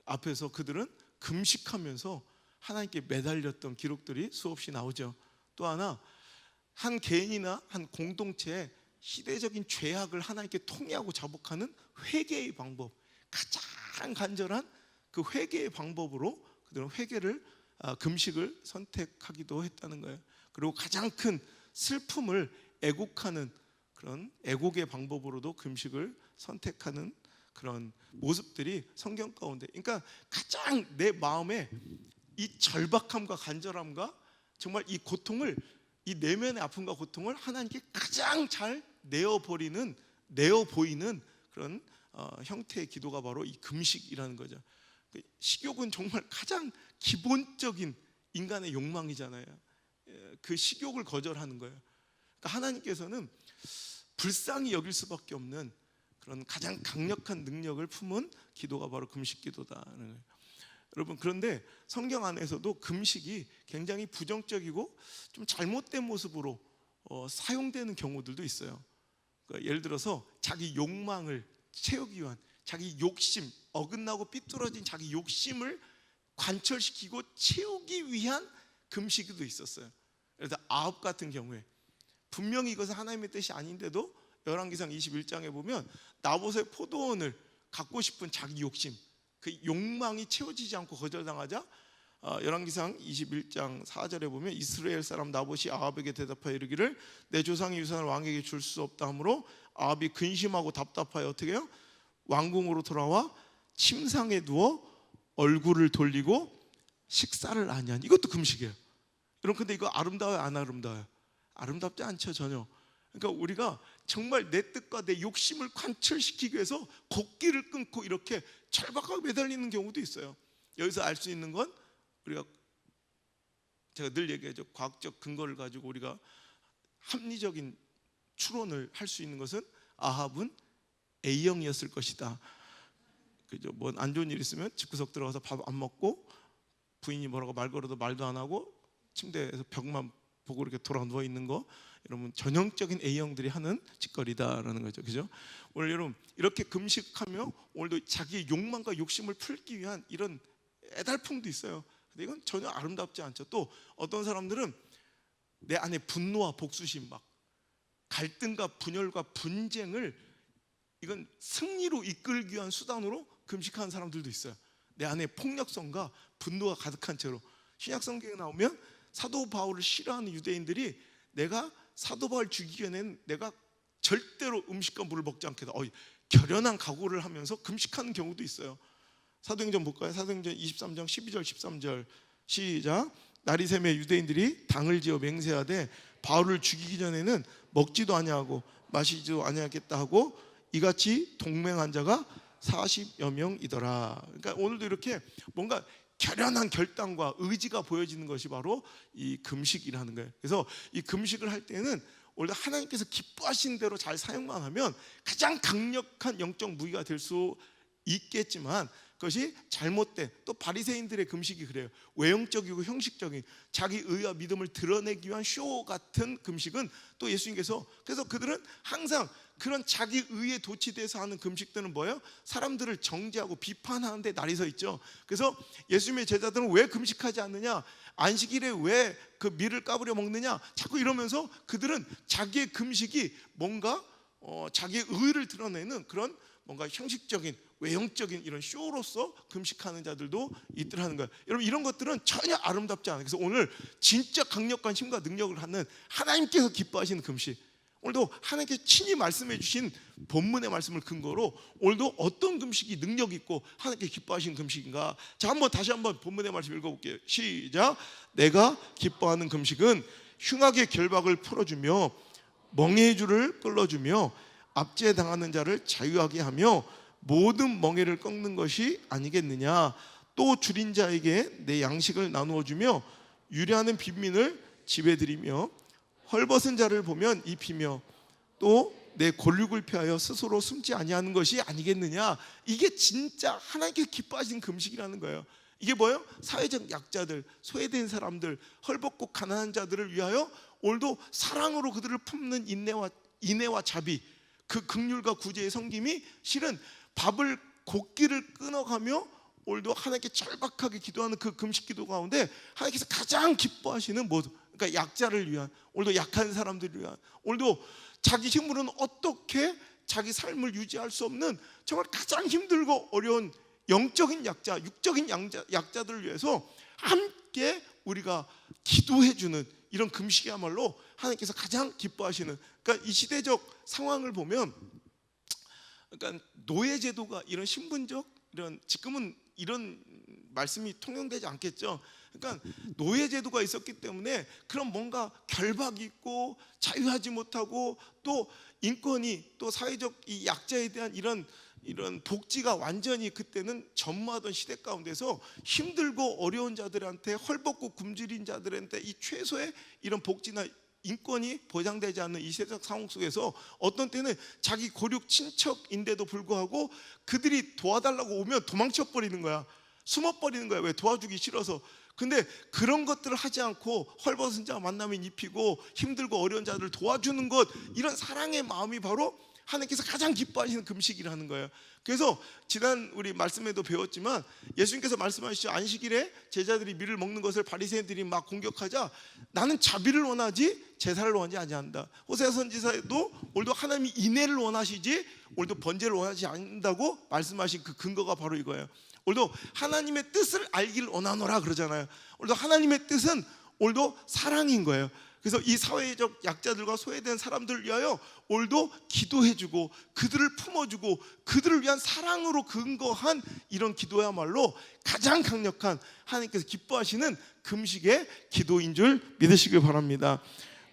앞에서 그들은 금식하면서 하나님께 매달렸던 기록들이 수없이 나오죠. 또 하나, 한 개인이나 한 공동체의 시대적인 죄악을 하나님께 통회하고 자복하는 회개의 방법, 가장 간절한 그 회개의 방법으로 그들은 금식을 선택하기도 했다는 거예요. 그리고 가장 큰 슬픔을 애곡하는 그런 애곡의 방법으로도 금식을 선택하는 그런 모습들이 성경 가운데, 그러니까 가장 내 마음에 이 절박함과 간절함과 정말 이 고통을, 이 내면의 아픔과 고통을 하나님께 가장 잘 내어 보이는 그런 형태의 기도가 바로 이 금식이라는 거죠. 식욕은 정말 가장 기본적인 인간의 욕망이잖아요. 그 식욕을 거절하는 거예요. 그러니까 하나님께서는 불쌍히 여길 수밖에 없는 그런 가장 강력한 능력을 품은 기도가 바로 금식 기도다는 거예요. 여러분, 그런데 성경 안에서도 금식이 굉장히 부정적이고 좀 잘못된 모습으로 사용되는 경우들도 있어요. 그러니까 예를 들어서 자기 욕망을 채우기 위한, 자기 욕심, 어긋나고 삐뚤어진 자기 욕심을 관철시키고 채우기 위한 금식도 있었어요. 그래서 아합 같은 경우에 분명히 이것은 하나님의 뜻이 아닌데도 열왕기상 21장에 보면 나봇의 포도원을 갖고 싶은 자기 욕심, 그 욕망이 채워지지 않고 거절당하자 열왕기상 21장 4절에 보면 이스라엘 사람 나봇이 아합에게 대답하여 이르기를 내 조상의 유산을 왕에게 줄 수 없다 하므로 아합이 근심하고 답답하여 어떻게 해요? 왕궁으로 돌아와 침상에 누워 얼굴을 돌리고 식사를 아니한, 이것도 금식이에요. 여러분, 근데 이거 아름다워요, 안 아름다워요? 아름답지 않죠, 전혀. 그러니까 우리가 정말 내 뜻과 내 욕심을 관철시키기 위해서 곡기를 끊고 이렇게 절박하게 매달리는 경우도 있어요. 여기서 알 수 있는 건 우리가 제가 늘 얘기하죠. 과학적 근거를 가지고 우리가 합리적인 추론을 할 수 있는 것은 아합은 A형이었을 것이다. 그죠? 뭐 안 좋은 일 있으면 집구석 들어가서 밥 안 먹고 부인이 뭐라고 말 걸어도 말도 안 하고 침대에서 벽만 보고 이렇게 돌아 누워 있는 거, 여러분 전형적인 A형들이 하는 짓거리다라는 거죠. 그죠? 오늘 여러분 이렇게 금식하며 오늘도 자기의 욕망과 욕심을 풀기 위한 이런 애달픔도 있어요. 근데 이건 전혀 아름답지 않죠. 또 어떤 사람들은 내 안에 분노와 복수심, 막 갈등과 분열과 분쟁을 이건 승리로 이끌기 위한 수단으로 금식하는 사람들도 있어요. 내 안에 폭력성과 분노가 가득한 채로. 신약 성경에 나오면 사도 바울을 싫어하는 유대인들이 내가 사도 바울 죽이기 전에는 내가 절대로 음식과 물을 먹지 않겠다, 결연한 각오를 하면서 금식하는 경우도 있어요. 사도행전 볼까요? 사도행전 23장 12절 13절 시작. 날이 새매 유대인들이 당을 지어 맹세하되 바울을 죽이기 전에는 먹지도 아니하고 마시지도 아니하겠다 하고 이같이 동맹한 자가 40여 명이더라. 그러니까 오늘도 이렇게 뭔가 결연한 결단과 의지가 보여지는 것이 바로 이 금식이라는 거예요. 그래서 이 금식을 할 때는 오늘 하나님께서 기뻐하신 대로 잘 사용만 하면 가장 강력한 영적 무기가 될 수 있겠지만, 그것이 잘못된, 또 바리새인들의 금식이 그래요. 외형적이고 형식적인 자기 의와 믿음을 드러내기 위한 쇼 같은 금식은 또 예수님께서, 그래서 그들은 항상 그런 자기 의에 도취돼서 하는 금식들은 뭐예요? 사람들을 정죄하고 비판하는 데 날이 서 있죠. 그래서 예수님의 제자들은 왜 금식하지 않느냐, 안식일에 왜 그 밀을 까부려 먹느냐, 자꾸 이러면서 그들은 자기의 금식이 뭔가 자기의 의를 드러내는 그런 뭔가 형식적인 외형적인 이런 쇼로서 금식하는 자들도 있더라는 거예요. 여러분 이런 것들은 전혀 아름답지 않아요. 그래서 오늘 진짜 강력한 힘과 능력을 갖는 하나님께서 기뻐하시는 금식, 오늘도 하나님께서 친히 말씀해 주신 본문의 말씀을 근거로 오늘도 어떤 금식이 능력 있고 하나님께 기뻐하시는 금식인가. 자, 한번 다시 한번 본문의 말씀 읽어볼게요. 시작. 내가 기뻐하는 금식은 흉악의 결박을 풀어주며 멍에의 줄을 끌어주며 압제당하는 자를 자유하게 하며 모든 멍에를 꺾는 것이 아니겠느냐. 또 줄인 자에게 내 양식을 나누어 주며 유래하는 빈민을 집에 들이며 헐벗은 자를 보면 입히며 또 내 골육을 피하여 스스로 숨지 아니하는 것이 아니겠느냐. 이게 진짜 하나님께 기뻐하시는 금식이라는 거예요. 이게 뭐예요? 사회적 약자들, 소외된 사람들, 헐벗고 가난한 자들을 위하여 오늘도 사랑으로 그들을 품는 인애와 자비, 그 긍휼과 구제의 섬김이 실은 밥을 곡기를 끊어가며 오늘도 하나님께 절박하게 기도하는 그 금식 기도 가운데 하나님께서 가장 기뻐하시는 모든, 그러니까 약자를 위한, 오늘도 약한 사람들을 위한, 오늘도 자기 힘으로는 어떻게 자기 삶을 유지할 수 없는 정말 가장 힘들고 어려운 영적인 약자, 육적인 약자들을 위해서 함께 우리가 기도해주는 이런 금식이야말로 하나님께서 가장 기뻐하시는, 그러니까 이 시대적 상황을 보면, 그러니까 노예제도가 이런 신분적, 이런 지금은 이런 말씀이 통용되지 않겠죠. 그러니까 노예제도가 있었기 때문에 그런 뭔가 결박이 있고 자유하지 못하고 또 인권이, 또 사회적 이 약자에 대한 이런 복지가 완전히 그때는 전무하던 시대 가운데서 힘들고 어려운 자들한테, 헐벗고 굶주린 자들한테 이 최소의 이런 복지나 인권이 보장되지 않는 이 세상 상황 속에서 어떤 때는 자기 고륙 친척인데도 불구하고 그들이 도와달라고 오면 도망쳐 버리는 거야. 숨어 버리는 거야. 왜? 도와주기 싫어서. 근데 그런 것들을 하지 않고 헐벗은 자 만나면 입히고 힘들고 어려운 자들을 도와주는 것, 이런 사랑의 마음이 바로 하나님께서 가장 기뻐하시는 금식이라는 거예요. 그래서 지난 우리 말씀에도 배웠지만 예수님께서 말씀하시죠. 안식일에 제자들이 밀을 먹는 것을 바리새인들이 막 공격하자 나는 자비를 원하지 제사를 원하지 아니한다. 호세아 선지자도 오늘도 하나님이 인애를 원하시지 오늘도 번제를 원하지 않는다고 말씀하신 그 근거가 바로 이거예요. 오늘도 하나님의 뜻을 알기를 원하노라 그러잖아요. 오늘도 하나님의 뜻은 오늘도 사랑인 거예요. 그래서 이 사회적 약자들과 소외된 사람들을 위하여 오늘도 기도해주고 그들을 품어주고 그들을 위한 사랑으로 근거한 이런 기도야말로 가장 강력한 하나님께서 기뻐하시는 금식의 기도인 줄 믿으시길 바랍니다.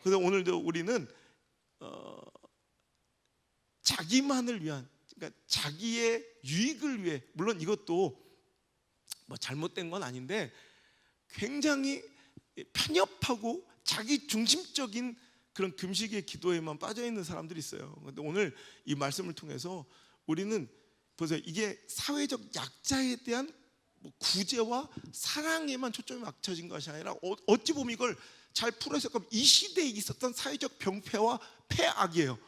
그래서 오늘도 우리는 자기만을 위한, 그러니까 자기의 유익을 위해, 물론 이것도 뭐 잘못된 건 아닌데 굉장히 편협하고 자기 중심적인 그런 금식의 기도에만 빠져 있는 사람들이 있어요. 그런데 오늘 이 말씀을 통해서 우리는 보세요, 이게 사회적 약자에 대한 구제와 사랑에만 초점이 맞춰진 것이 아니라 어찌 보면 이걸 잘 풀어서 이 시대에 있었던 사회적 병폐와 폐악이에요.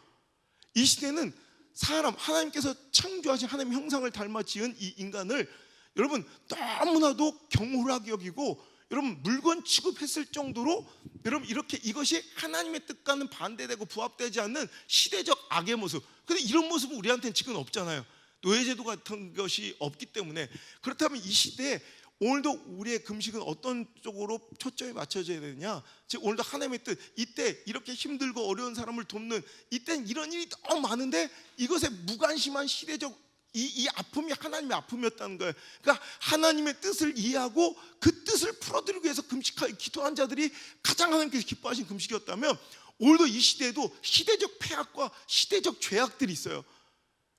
이 시대는 사람, 하나님께서 창조하신 하나님 형상을 닮아 지은 이 인간을 여러분 너무나도 경홀하게 여기고 여러분 물건 취급했을 정도로 여러분 이렇게 이것이 하나님의 뜻과는 반대되고 부합되지 않는 시대적 악의 모습. 근데 이런 모습은 우리한테는 지금 없잖아요. 노예제도 같은 것이 없기 때문에. 그렇다면 이 시대에 오늘도 우리의 금식은 어떤 쪽으로 초점이 맞춰져야 되느냐? 즉 오늘도 하나님의 뜻, 이때 이렇게 힘들고 어려운 사람을 돕는, 이때는 이런 일이 너무 많은데 이것에 무관심한 시대적 이 아픔이 하나님의 아픔이었다는 거예요. 그러니까 하나님의 뜻을 이해하고 그 뜻을 풀어드리기 위해서 금식하여 기도한 자들이 가장 하나님께서 기뻐하신 금식이었다면, 오늘도 이 시대에도 시대적 폐악과 시대적 죄악들이 있어요.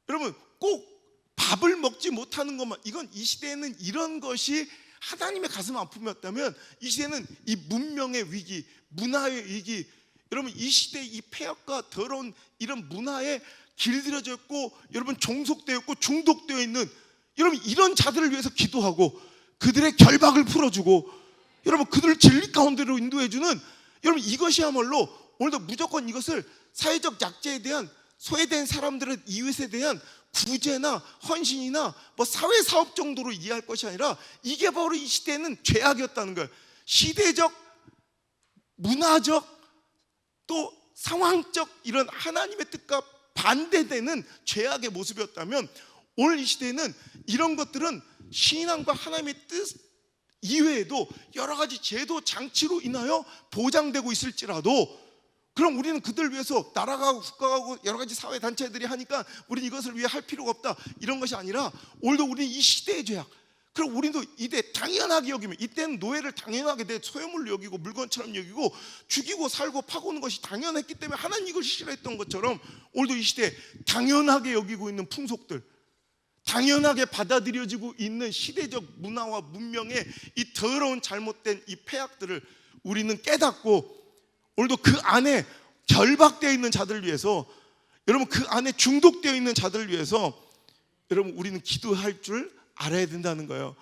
여러분 꼭 밥을 먹지 못하는 것만, 이건 이 시대에는 이런 것이 하나님의 가슴 아픔이었다면, 이 시대는 이 문명의 위기, 문화의 위기, 여러분 이 시대의 이 폐악과 더러운 이런 문화에 길들여져 있고 여러분 종속되어 있고 중독되어 있는 여러분 이런 자들을 위해서 기도하고 그들의 결박을 풀어주고 여러분 그들을 진리 가운데로 인도해주는, 여러분 이것이야말로 오늘도 무조건 이것을 사회적 약자에 대한, 소외된 사람들의 이웃에 대한 구제나 헌신이나 뭐 사회사업 정도로 이해할 것이 아니라 이게 바로 이 시대에는 죄악이었다는 거예요. 시대적, 문화적, 또 상황적 이런 하나님의 뜻과 반대되는 죄악의 모습이었다면, 오늘 이 시대에는 이런 것들은 신앙과 하나님의 뜻 이외에도 여러 가지 제도 장치로 인하여 보장되고 있을지라도, 그럼 우리는 그들 위해서 나라가 국가하고 여러 가지 사회 단체들이 하니까 우리는 이것을 위해 할 필요가 없다, 이런 것이 아니라 오늘도 우리는 이 시대의 죄악, 그럼 우리도 이때 당연하게 여기면, 이때는 노예를 당연하게 내 소유물로 여기고 물건처럼 여기고 죽이고 살고 파고는 것이 당연했기 때문에 하나님 이걸 싫어했던 것처럼, 오늘도 이 시대에 당연하게 여기고 있는 풍속들, 당연하게 받아들여지고 있는 시대적 문화와 문명의 이 더러운 잘못된 이 폐악들을 우리는 깨닫고, 오늘도 그 안에 결박되어 있는 자들을 위해서, 여러분 그 안에 중독되어 있는 자들을 위해서 여러분 우리는 기도할 줄 알아야 된다는 거예요.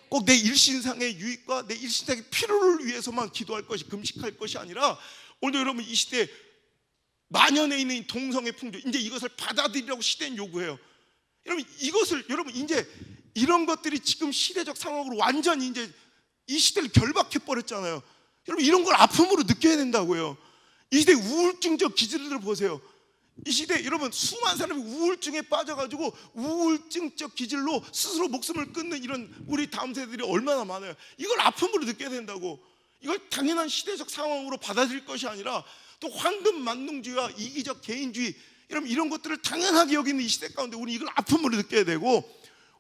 꼭 내 일신상의 유익과 내 일신상의 필요를 위해서만 기도할 것이, 금식할 것이 아니라, 오늘도 여러분 이 시대에 만연해 있는 이 동성애 풍조, 이제 이것을 받아들이라고 시대는 요구해요. 여러분 이것을, 여러분 이제 이런 것들이 지금 시대적 상황으로 완전히 이제 이 시대를 결박해 버렸잖아요. 여러분 이런 걸 아픔으로 느껴야 된다고요. 이 시대 우울증적 기질을 보세요. 이 시대 여러분 수많은 사람이 우울증에 빠져가지고 우울증적 기질로 스스로 목숨을 끊는 이런 우리 다음 세대들이 얼마나 많아요. 이걸 아픔으로 느껴야 된다고. 이걸 당연한 시대적 상황으로 받아들일 것이 아니라 또 황금 만능주의와 이기적 개인주의, 여러분 이런 것들을 당연하게 여기는 이 시대 가운데 우리 이걸 아픔으로 느껴야 되고,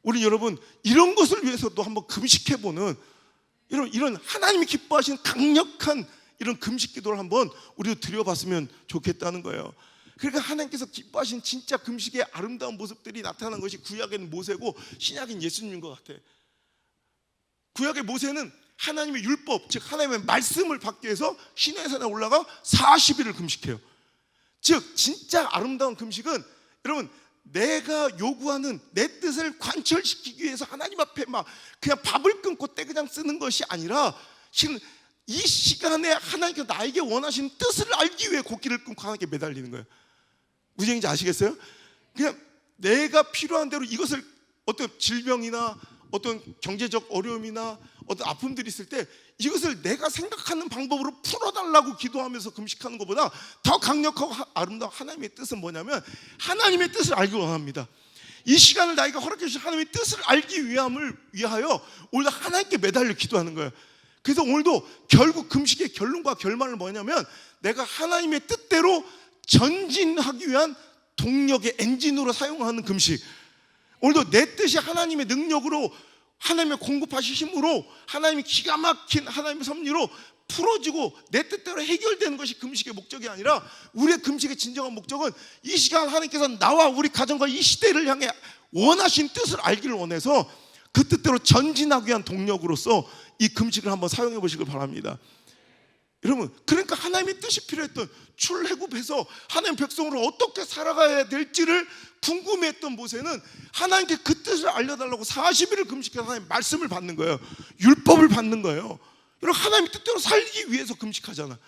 우리 여러분 이런 것을 위해서도 한번 금식해보는, 여러분 이런 하나님이 기뻐하시는 강력한 이런 금식 기도를 한번 우리도 드려봤으면 좋겠다는 거예요. 그러니까 하나님께서 기뻐하신 진짜 금식의 아름다운 모습들이 나타난 것이 구약에는 모세고 신약인 예수님인 것 같아. 구약의 모세는 하나님의 율법, 즉 하나님의 말씀을 받기 위해서 시내산에 올라가 40일을 금식해요. 즉 진짜 아름다운 금식은 여러분 내가 요구하는 내 뜻을 관철시키기 위해서 하나님 앞에 막 그냥 밥을 끊고 때 그냥 쓰는 것이 아니라, 지금 이 시간에 하나님께서 나에게 원하시는 뜻을 알기 위해 곡기를 끊고 하나님께 매달리는 거예요. 무슨 얘기인지 아시겠어요? 그냥 내가 필요한 대로 이것을, 어떤 질병이나 어떤 경제적 어려움이나 어떤 아픔들이 있을 때 이것을 내가 생각하는 방법으로 풀어달라고 기도하면서 금식하는 것보다 더 강력하고 아름다운 하나님의 뜻은 뭐냐면, 하나님의 뜻을 알기 원합니다. 이 시간을 나에게 허락해 주신 하나님의 뜻을 알기 위하여 오늘 하나님께 매달려 기도하는 거예요. 그래서 오늘도 결국 금식의 결론과 결말은 뭐냐면, 내가 하나님의 뜻대로 전진하기 위한 동력의 엔진으로 사용하는 금식. 오늘도 내 뜻이 하나님의 능력으로, 하나님의 공급하신 힘으로, 하나님의 기가 막힌 하나님의 섭리로 풀어지고 내 뜻대로 해결되는 것이 금식의 목적이 아니라, 우리의 금식의 진정한 목적은 이 시간 하나님께서 나와 우리 가정과 이 시대를 향해 원하신 뜻을 알기를 원해서 그 뜻대로 전진하기 위한 동력으로서 이 금식을 한번 사용해 보시길 바랍니다. 여러분, 그러니까 하나님의 뜻이 필요했던 출애굽해서 하나님 백성으로 어떻게 살아가야 될지를 궁금해했던 모세는 하나님께 그 뜻을 알려달라고 40일을 금식해서 하나님 말씀을 받는 거예요. 율법을 받는 거예요. 여러분, 하나님의 뜻대로 살기 위해서 금식하잖아.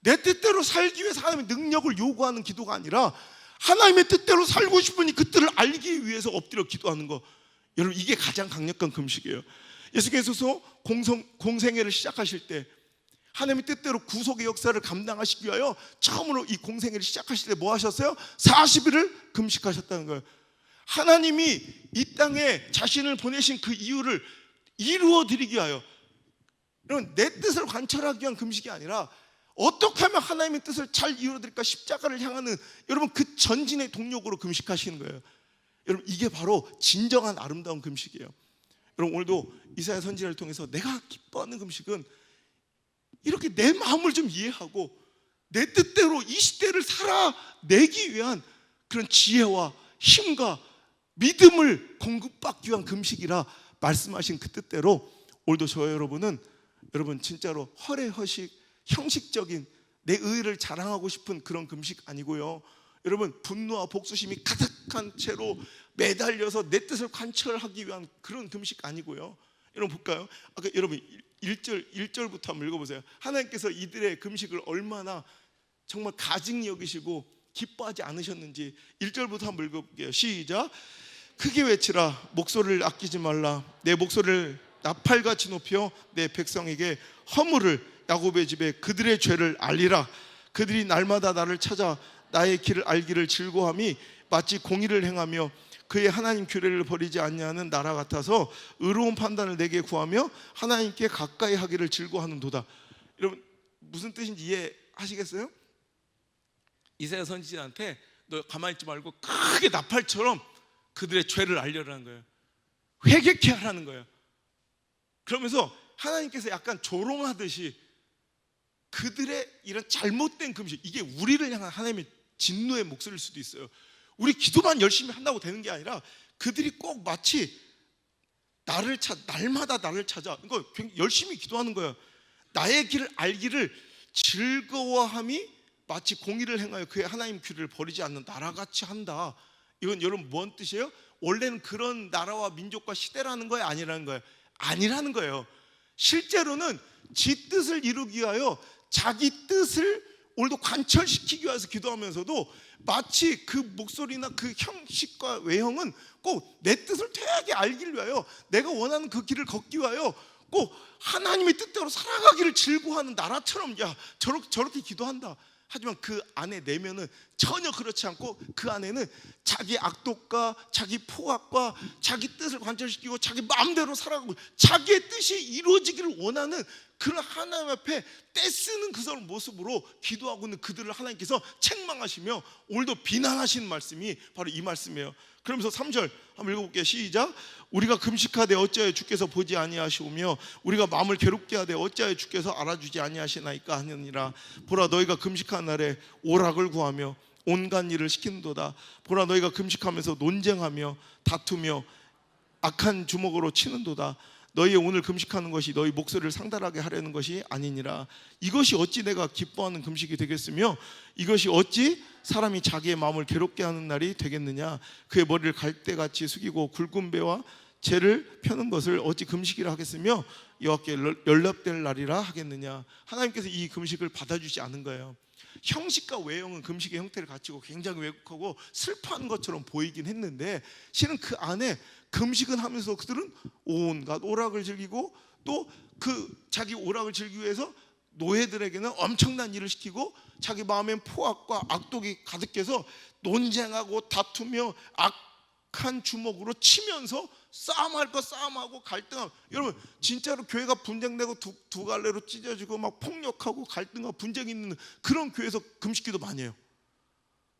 내 뜻대로 살기 위해서 하나님의 능력을 요구하는 기도가 아니라 하나님의 뜻대로 살고 싶으니 그 뜻을 알기 위해서 엎드려 기도하는 거. 여러분, 이게 가장 강력한 금식이에요. 예수께서 공생애를 시작하실 때 하나님의 뜻대로 구속의 역사를 감당하시기 위하여 처음으로 이 공생애를 시작하실 때 뭐 하셨어요? 40일을 금식하셨다는 거예요. 하나님이 이 땅에 자신을 보내신 그 이유를 이루어 드리기 위하여, 여러분, 내 뜻을 관철하기 위한 금식이 아니라 어떻게 하면 하나님의 뜻을 잘 이루어 드릴까 십자가를 향하는 여러분 그 전진의 동력으로 금식하시는 거예요. 여러분, 이게 바로 진정한 아름다운 금식이에요. 여러분, 오늘도 이사야 선지자를 통해서 내가 기뻐하는 금식은 이렇게 내 마음을 좀 이해하고 내 뜻대로 이 시대를 살아내기 위한 그런 지혜와 힘과 믿음을 공급받기 위한 금식이라 말씀하신 그 뜻대로 오늘도 저와 여러분은 여러분 진짜로 허례허식 형식적인 내 의의를 자랑하고 싶은 그런 금식 아니고요, 여러분 분노와 복수심이 가득한 채로 매달려서 내 뜻을 관철하기 위한 그런 금식 아니고요. 여러분 볼까요? 아까 여러분 1절부터 한번 읽어보세요. 하나님께서 이들의 금식을 얼마나 정말 가증히 여기시고 기뻐하지 않으셨는지 1절부터 한번 읽어볼게요. 시작. 크게 외치라. 목소리를 아끼지 말라. 내 목소리를 나팔같이 높여 내 백성에게 허물을, 야곱의 집에 그들의 죄를 알리라. 그들이 날마다 나를 찾아 나의 길을 알기를 즐거워함이 마치 공의를 행하며 그의 하나님 규례를 버리지 아니하는 나라 같아서 의로운 판단을 내게 구하며 하나님께 가까이 하기를 즐거워하는도다. 여러분, 무슨 뜻인지 이해하시겠어요? 이사야 선지자한테 너 가만히 있지 말고 크게 나팔처럼 그들의 죄를 알려라는 거예요. 회개케 하라는 거예요. 그러면서 하나님께서 약간 조롱하듯이 그들의 이런 잘못된 금식, 이게 우리를 향한 하나님의 진노의 목소리일 수도 있어요. 우리 기도만 열심히 한다고 되는 게 아니라 그들이 꼭 마치 날마다 나를 찾아, 이거 열심히 기도하는 거예요. 나의 길을 알기를 즐거워함이 마치 공의를 행하여 그의 하나님 규례를 버리지 않는 나라같이 한다. 이건 여러분 뭔 뜻이에요? 원래는 그런 나라와 민족과 시대라는 거예요? 아니라는 거예요? 아니라는 거예요. 실제로는 지 뜻을 이루기 위하여 자기 뜻을 오늘도 관철시키기 위해서 기도하면서도 마치 그 목소리나 그 형식과 외형은 꼭 내 뜻을 되게 알기를 위하여, 내가 원하는 그 길을 걷기 위하여 꼭 하나님의 뜻대로 살아가기를 즐거워하는 나라처럼, 야 저렇게 기도한다. 하지만 그 안에 내면은 전혀 그렇지 않고 그 안에는 자기 악독과 자기 포악과 자기 뜻을 관철시키고 자기 마음대로 살아가고 자기의 뜻이 이루어지기를 원하는 그런 하나님 앞에 떼쓰는 그 사람 모습으로 기도하고 있는 그들을 하나님께서 책망하시며 오늘도 비난하시는 말씀이 바로 이 말씀이에요. 그러면서 3절 한번 읽어볼게요. 시작. 우리가 금식하되 어찌하여 주께서 보지 아니하시오며 우리가 마음을 괴롭게 하되 어찌하여 주께서 알아주지 아니하시나이까 하느니라. 보라, 너희가 금식한 날에 오락을 구하며 온갖 일을 시키는도다. 보라, 너희가 금식하면서 논쟁하며 다투며 악한 주먹으로 치는도다. 너희의 오늘 금식하는 것이 너희 목소리를 상달하게 하려는 것이 아니니라. 이것이 어찌 내가 기뻐하는 금식이 되겠으며 이것이 어찌 사람이 자기의 마음을 괴롭게 하는 날이 되겠느냐. 그의 머리를 갈대같이 숙이고 굵은 배와 재를 펴는 것을 어찌 금식이라 하겠으며 여호와께 연락될 날이라 하겠느냐. 하나님께서 이 금식을 받아주지 않은 거예요. 형식과 외형은 금식의 형태를 갖추고 굉장히 왜곡하고 슬퍼하는 것처럼 보이긴 했는데 실은 그 안에 금식은 하면서 그들은 온갖 오락을 즐기고 또 그 자기 오락을 즐기기 위해서 노예들에게는 엄청난 일을 시키고 자기 마음엔 포악과 악독이 가득해서 논쟁하고 다투며 악한 주먹으로 치면서 싸움할 거 싸움하고 갈등하고. 여러분 진짜로 교회가 분쟁되고 두 갈래로 찢어지고 막 폭력하고 갈등하고 분쟁이 있는 그런 교회에서 금식기도 많이 해요.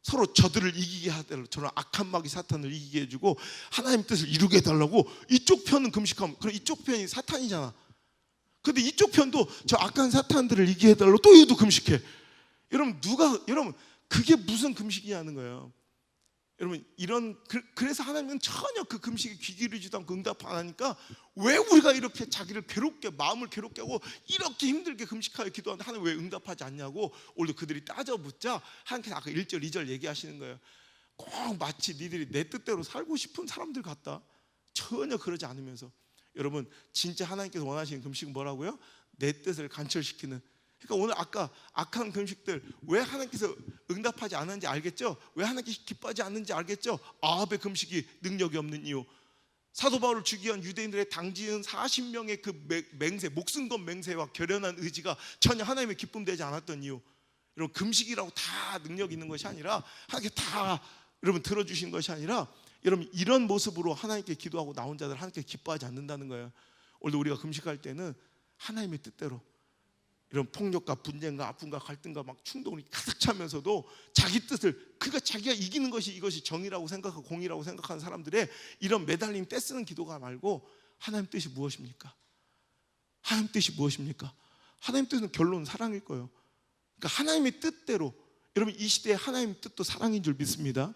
서로 저들을 이기게 하달라고, 저는 악한 마귀 사탄을 이기게 해주고 하나님 뜻을 이루게 해달라고 이쪽 편은 금식하면, 그럼 이쪽 편이 사탄이잖아. 근데 이쪽 편도 저 악한 사탄들을 이기게 해달라고 또 이것도 금식해. 여러분 그게 무슨 금식이냐는 거예요. 여러분 그래서 하나님은 전혀 그 금식에 귀 기울이지도 않고 응답 안 하니까 왜 우리가 이렇게 자기를 괴롭게 마음을 괴롭게 하고 이렇게 힘들게 금식하여 기도하는데 하나님 왜 응답하지 않냐고 오늘도 그들이 따져묻자 하나님께서 아까 1절 2절 얘기하시는 거예요. 꼭 마치 니들이 내 뜻대로 살고 싶은 사람들 같다. 전혀 그러지 않으면서 여러분 진짜 하나님께서 원하시는 금식은 뭐라고요? 내 뜻을 관철시키는. 그러니까 오늘 아까 악한 금식들 왜 하나님께서 응답하지 않았는지 알겠죠? 왜 하나님께서 기뻐하지 않는지 알겠죠? 아합의 금식이 능력이 없는 이유. 사도 바울을 죽이기 위한 유대인들의 당지은 40명의 그 맹세, 목숨 건 맹세와 결연한 의지가 전혀 하나님의 기쁨 되지 않았던 이유. 여러분 금식이라고 다 능력 있는 것이 아니라 하나님께 다 여러분 들어주신 것이 아니라 여러분 이런 모습으로 하나님께 기도하고 나온 자들 하나님께 기뻐하지 않는다는 거예요. 오늘도 우리가 금식할 때는 하나님의 뜻대로 이런 폭력과 분쟁과 아픔과 갈등과 막 충동이 가득 차면서도 자기 뜻을 그가 자기가 이기는 것이 이것이 정의라고 생각하고 공의라고 생각하는 사람들의 이런 매달림 떼쓰는 기도가 말고 하나님 뜻이 무엇입니까? 하나님 뜻이 무엇입니까? 하나님 뜻은 결론은 사랑일 거예요. 그러니까 하나님의 뜻대로 여러분 이 시대에 하나님의 뜻도 사랑인 줄 믿습니다.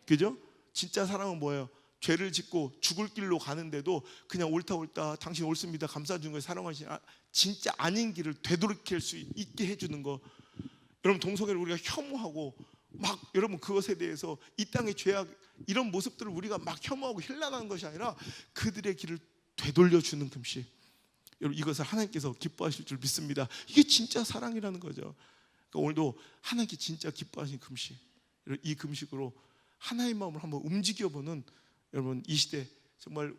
그죠? 진짜 사랑은 뭐예요? 죄를 짓고 죽을 길로 가는데도 그냥 옳다 당신 옳습니다 감싸주는 거예요. 사랑하시는 진짜 아닌 길을 되돌이킬 수 있게 해주는 거. 여러분 동성애를 우리가 혐오하고 막 여러분 그것에 대해서 이 땅의 죄악 이런 모습들을 우리가 막 혐오하고 힐난하는 것이 아니라 그들의 길을 되돌려주는 금식. 여러분 이것을 하나님께서 기뻐하실 줄 믿습니다. 이게 진짜 사랑이라는 거죠. 그러니까 오늘도 하나님께 진짜 기뻐하신 금식, 이 금식으로 하나님의 마음을 한번 움직여보는 여러분 이 시대 정말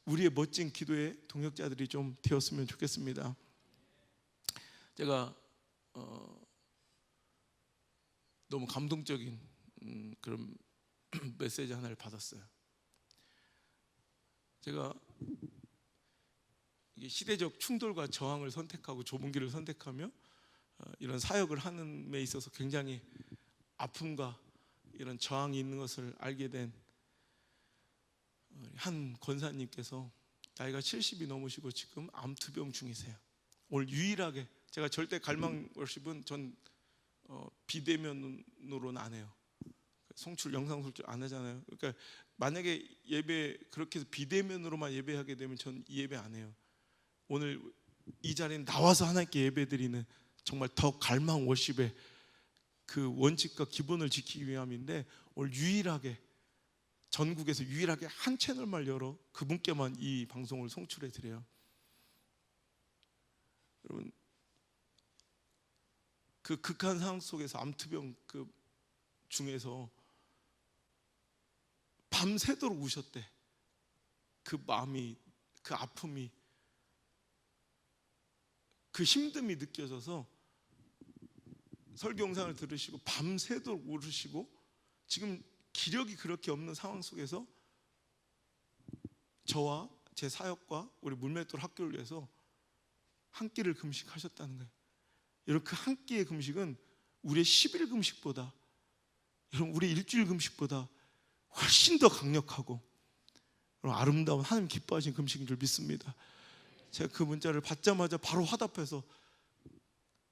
우리의 멋진 기도의 동역자들이 좀 되었으면 좋겠습니다. 제가 너무 감동적인 그런 메시지 하나를 받았어요. 제가 이게 시대적 충돌과 저항을 선택하고 좁은 길을 선택하며 이런 사역을 하는 데 있어서 굉장히 아픔과 이런 저항이 있는 것을 알게 된 한 권사님께서 나이가 70이 넘으시고 지금 암투병 중이세요. 오늘 유일하게 제가 절대 갈망 월십은 전 비대면으로는 안 해요. 송출 영상 송출 안 하잖아요. 그러니까 만약에 예배 그렇게 해서 비대면으로만 예배하게 되면 전 이 예배 안 해요. 오늘 이 자리에 나와서 하나님께 예배드리는 정말 더 갈망 월십의 그 원칙과 기본을 지키기 위함인데 오늘 유일하게 전국에서 유일하게 한 채널만 열어 그분께만 이 방송을 송출해 드려요. 여러분 그 극한 상황 속에서 암투병 그 중에서 밤새도록 우셨대. 그 마음이 그 아픔이 그 힘듦이 느껴져서 설교 영상을 들으시고 밤새도록 울으시고 지금 기력이 그렇게 없는 상황 속에서 저와 제 사역과 우리 물맷돌 학교를 위해서 한 끼를 금식하셨다는 거예요. 여러분 그 한 끼의 금식은 우리의 10일 금식보다 여러분 우리 일주일 금식보다 훨씬 더 강력하고 아름다운 하나님 기뻐하신 금식인 줄 믿습니다. 제가 그 문자를 받자마자 바로 화답해서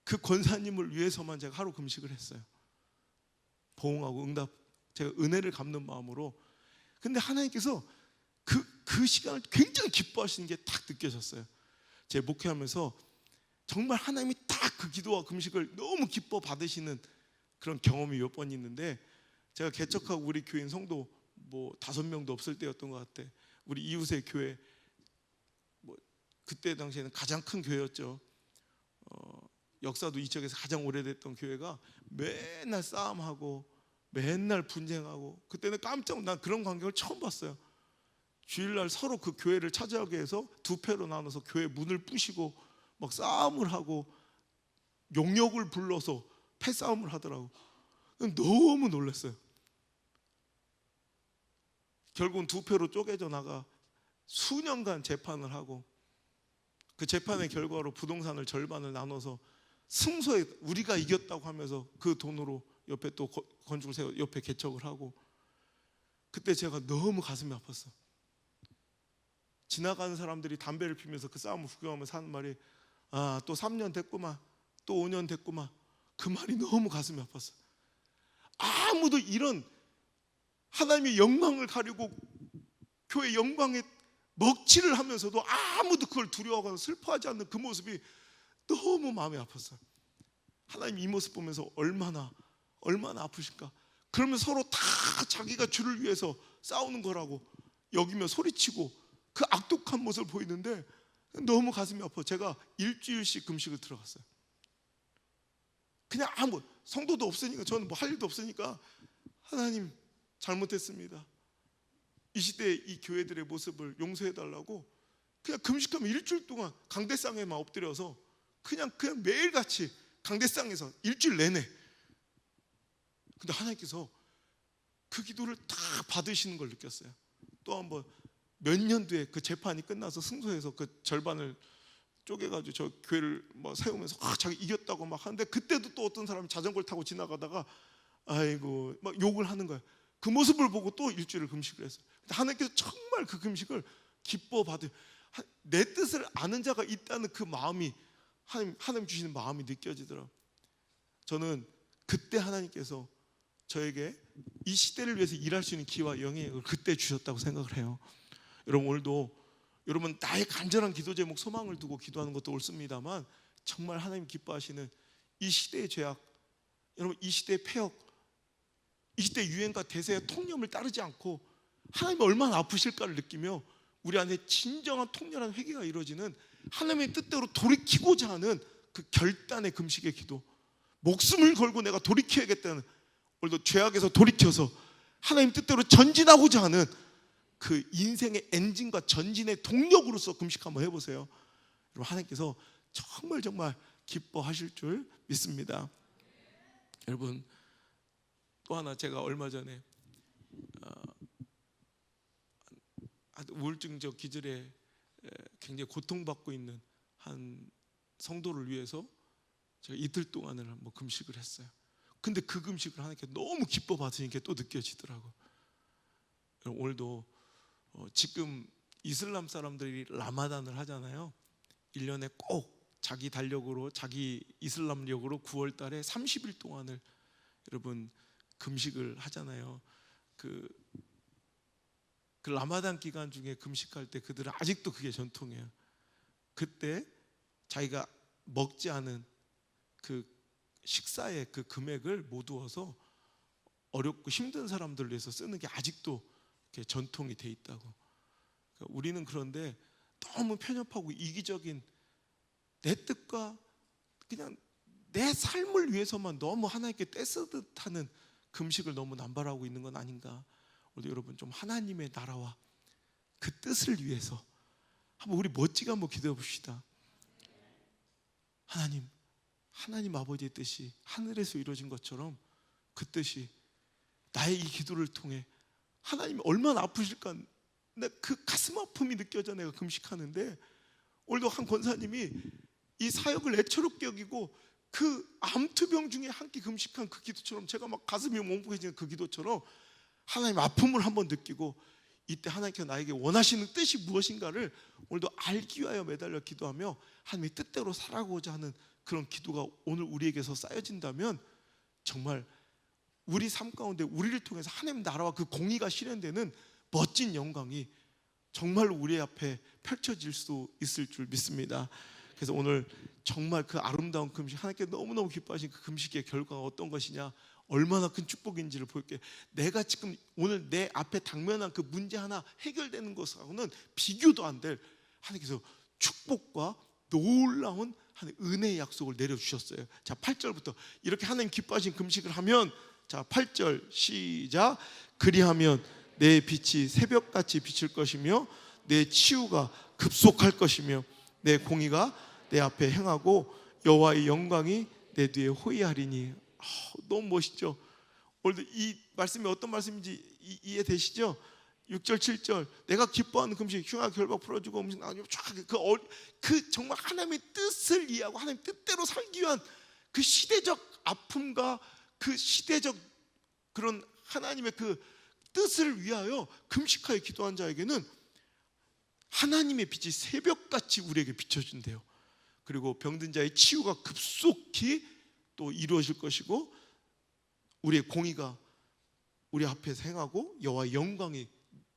그 권사님을 위해서만 제가 하루 금식을 했어요. 보응하고 응답 제가 은혜를 갚는 마음으로. 근데 하나님께서 그 시간을 굉장히 기뻐하시는 게 딱 느껴졌어요. 제 목회하면서 정말 하나님이 딱 그 기도와 금식을 너무 기뻐 받으시는 그런 경험이 몇 번 있는데 제가 개척하고 우리 교인 성도 뭐 5명도 없을 때였던 것 같아. 우리 이웃의 교회 뭐 그때 당시에는 가장 큰 교회였죠. 역사도 이 지역에서 가장 오래됐던 교회가 맨날 싸움하고 맨날 분쟁하고 그때는 난 그런 광경을 처음 봤어요. 주일날 서로 그 교회를 차지하기 위해서 두 패로 나눠서 교회 문을 부시고 막 싸움을 하고 용역을 불러서 패싸움을 하더라고. 너무 놀랐어요. 결국은 두 패로 쪼개져 나가 수년간 재판을 하고 그 재판의 결과로 부동산을 절반을 나눠서 승소에 우리가 이겼다고 하면서 그 돈으로 옆에 또 건축을 세워 옆에 개척을 하고 그때 제가 너무 가슴이 아팠어. 지나가는 사람들이 담배를 피면서 그 싸움을 구경하면서 하는 말이 또 3년 됐구만, 또 5년 됐구만. 그 말이 너무 가슴이 아팠어요. 아무도 이런 하나님의 영광을 가리고 교회 영광에 먹칠을 하면서도 아무도 그걸 두려워하거나 슬퍼하지 않는 그 모습이 너무 마음이 아팠어요. 하나님 이 모습 보면서 얼마나 아프실까. 그러면 서로 다 자기가 주를 위해서 싸우는 거라고 여기며 소리치고 그 악독한 모습을 보이는데 너무 가슴이 아파. 제가 일주일씩 금식을 들어갔어요. 그냥 성도도 없으니까, 저는 뭐 할 일도 없으니까, 하나님 잘못했습니다, 이 시대에 이 교회들의 모습을 용서해달라고 그냥 금식하면 일주일 동안 강대상에만 엎드려서 그냥 매일같이 강대상에서 일주일 내내. 근데 하나님께서 그 기도를 다 받으시는 걸 느꼈어요. 또 한번 몇 년 뒤에 그 재판이 끝나서 승소해서 그 절반을 쪼개가지고 저 교회를 세우면서 자기 이겼다고 막 하는데, 그때도 또 어떤 사람이 자전거를 타고 지나가다가 아이고 막 욕을 하는 거예요. 그 모습을 보고 또 일주일을 금식을 했어요. 근데 하나님께서 정말 그 금식을 기뻐 받으, 내 뜻을 아는 자가 있다는 그 마음이 하나님 주시는 마음이 느껴지더라고요. 저는 그때 하나님께서 저에게 이 시대를 위해서 일할 수 있는 기회와 영향을 그때 주셨다고 생각을 해요. 여러분, 오늘도 여러분 나의 간절한 기도 제목, 소망을 두고 기도하는 것도 옳습니다만, 정말 하나님 기뻐하시는 이 시대의 죄악, 여러분 이 시대의 폐역, 이 시대의 유행과 대세의 통념을 따르지 않고 하나님이 얼마나 아프실까를 느끼며 우리 안에 진정한 통렬한 회개가 이루어지는, 하나님의 뜻대로 돌이키고자 하는 그 결단의 금식의 기도, 목숨을 걸고 내가 돌이켜야겠다는, 오늘도 죄악에서 돌이켜서 하나님 뜻대로 전진하고자 하는 그 인생의 엔진과 전진의 동력으로서 금식 한번 해보세요. 여러분, 하나님께서 정말 기뻐하실 줄 믿습니다. 여러분, 또 하나, 제가 얼마 전에 우울증적 기질에 굉장히 고통받고 있는 한 성도를 위해서 제가 이틀 동안을 한번 금식을 했어요. 근데 그 금식을 하나님께 너무 기뻐 받으니까 또 느껴지더라고요. 오늘도 지금 이슬람 사람들이 라마단을 하잖아요. 1년에 꼭 자기 달력으로, 자기 이슬람력으로 9월 달에 30일 동안을 여러분 금식을 하잖아요. 그 라마단 기간 중에 금식할 때 그들은 아직도 그게 전통이에요. 그때 자기가 먹지 않은 그 식사의 그 금액을 모두어서 어렵고 힘든 사람들을 위해서 쓰는 게 아직도 전통이 돼 있다고. 그러니까 우리는 그런데 너무 편협하고 이기적인 내 뜻과 그냥 내 삶을 위해서만 너무 하나님께 떼쓰듯 하는 금식을 너무 남발하고 있는 건 아닌가. 우리 여러분 좀 하나님의 나라와 그 뜻을 위해서 한번 우리 멋지게 한번 기도해 봅시다. 하나님 아버지의 뜻이 하늘에서 이루어진 것처럼 그 뜻이 나의 이 기도를 통해 하나님이 얼마나 아프실까. 그 가슴 아픔이 느껴져. 내가 금식하는데 오늘도 한 권사님이 이 사역을 애처롭게 여기고 그 암투병 중에 한 끼 금식한 그 기도처럼, 제가 막 가슴이 몽롱해지는 그 기도처럼 하나님 아픔을 한번 느끼고, 이때 하나님께서 나에게 원하시는 뜻이 무엇인가를 오늘도 알기 위하여 매달려 기도하며 하나님의 뜻대로 살아가고자 하는 그런 기도가 오늘 우리에게서 쌓여진다면, 정말 우리 삶 가운데 우리를 통해서 하나님 나라와 그 공의가 실현되는 멋진 영광이 정말로 우리 앞에 펼쳐질 수 있을 줄 믿습니다. 그래서 오늘 정말 그 아름다운 금식, 하나님께 너무너무 기뻐하신 그 금식의 결과가 어떤 것이냐, 얼마나 큰 축복인지를 볼게. 내가 지금 오늘 내 앞에 당면한 그 문제 하나 해결되는 것하고는 비교도 안 될 하나님께서 축복과 놀라운 하나님 은혜의 약속을 내려주셨어요. 자, 8절부터 이렇게 하나님 기뻐하신 금식을 하면, 자 8절 시작. 그리하면 내 빛이 새벽같이 비칠 것이며 내 치유가 급속할 것이며 내 공의가 내 앞에 행하고 여호와의 영광이 내 뒤에 호위하리니. 너무 멋있죠. 오늘도 이 말씀이 어떤 말씀인지 이해되시죠? 6절 7절 내가 기뻐하는 금식, 흉악 결박 풀어주고 음식 나누고 그 정말 하나님의 뜻을 이해하고 하나님 뜻대로 살기 위한 그 시대적 아픔과 그 시대적 그런 하나님의 그 뜻을 위하여 금식하여 기도한 자에게는 하나님의 빛이 새벽같이 우리에게 비춰준대요. 그리고 병든 자의 치유가 급속히 또 이루어질 것이고 우리의 공의가 우리 앞에서 행하고 여호와의 영광이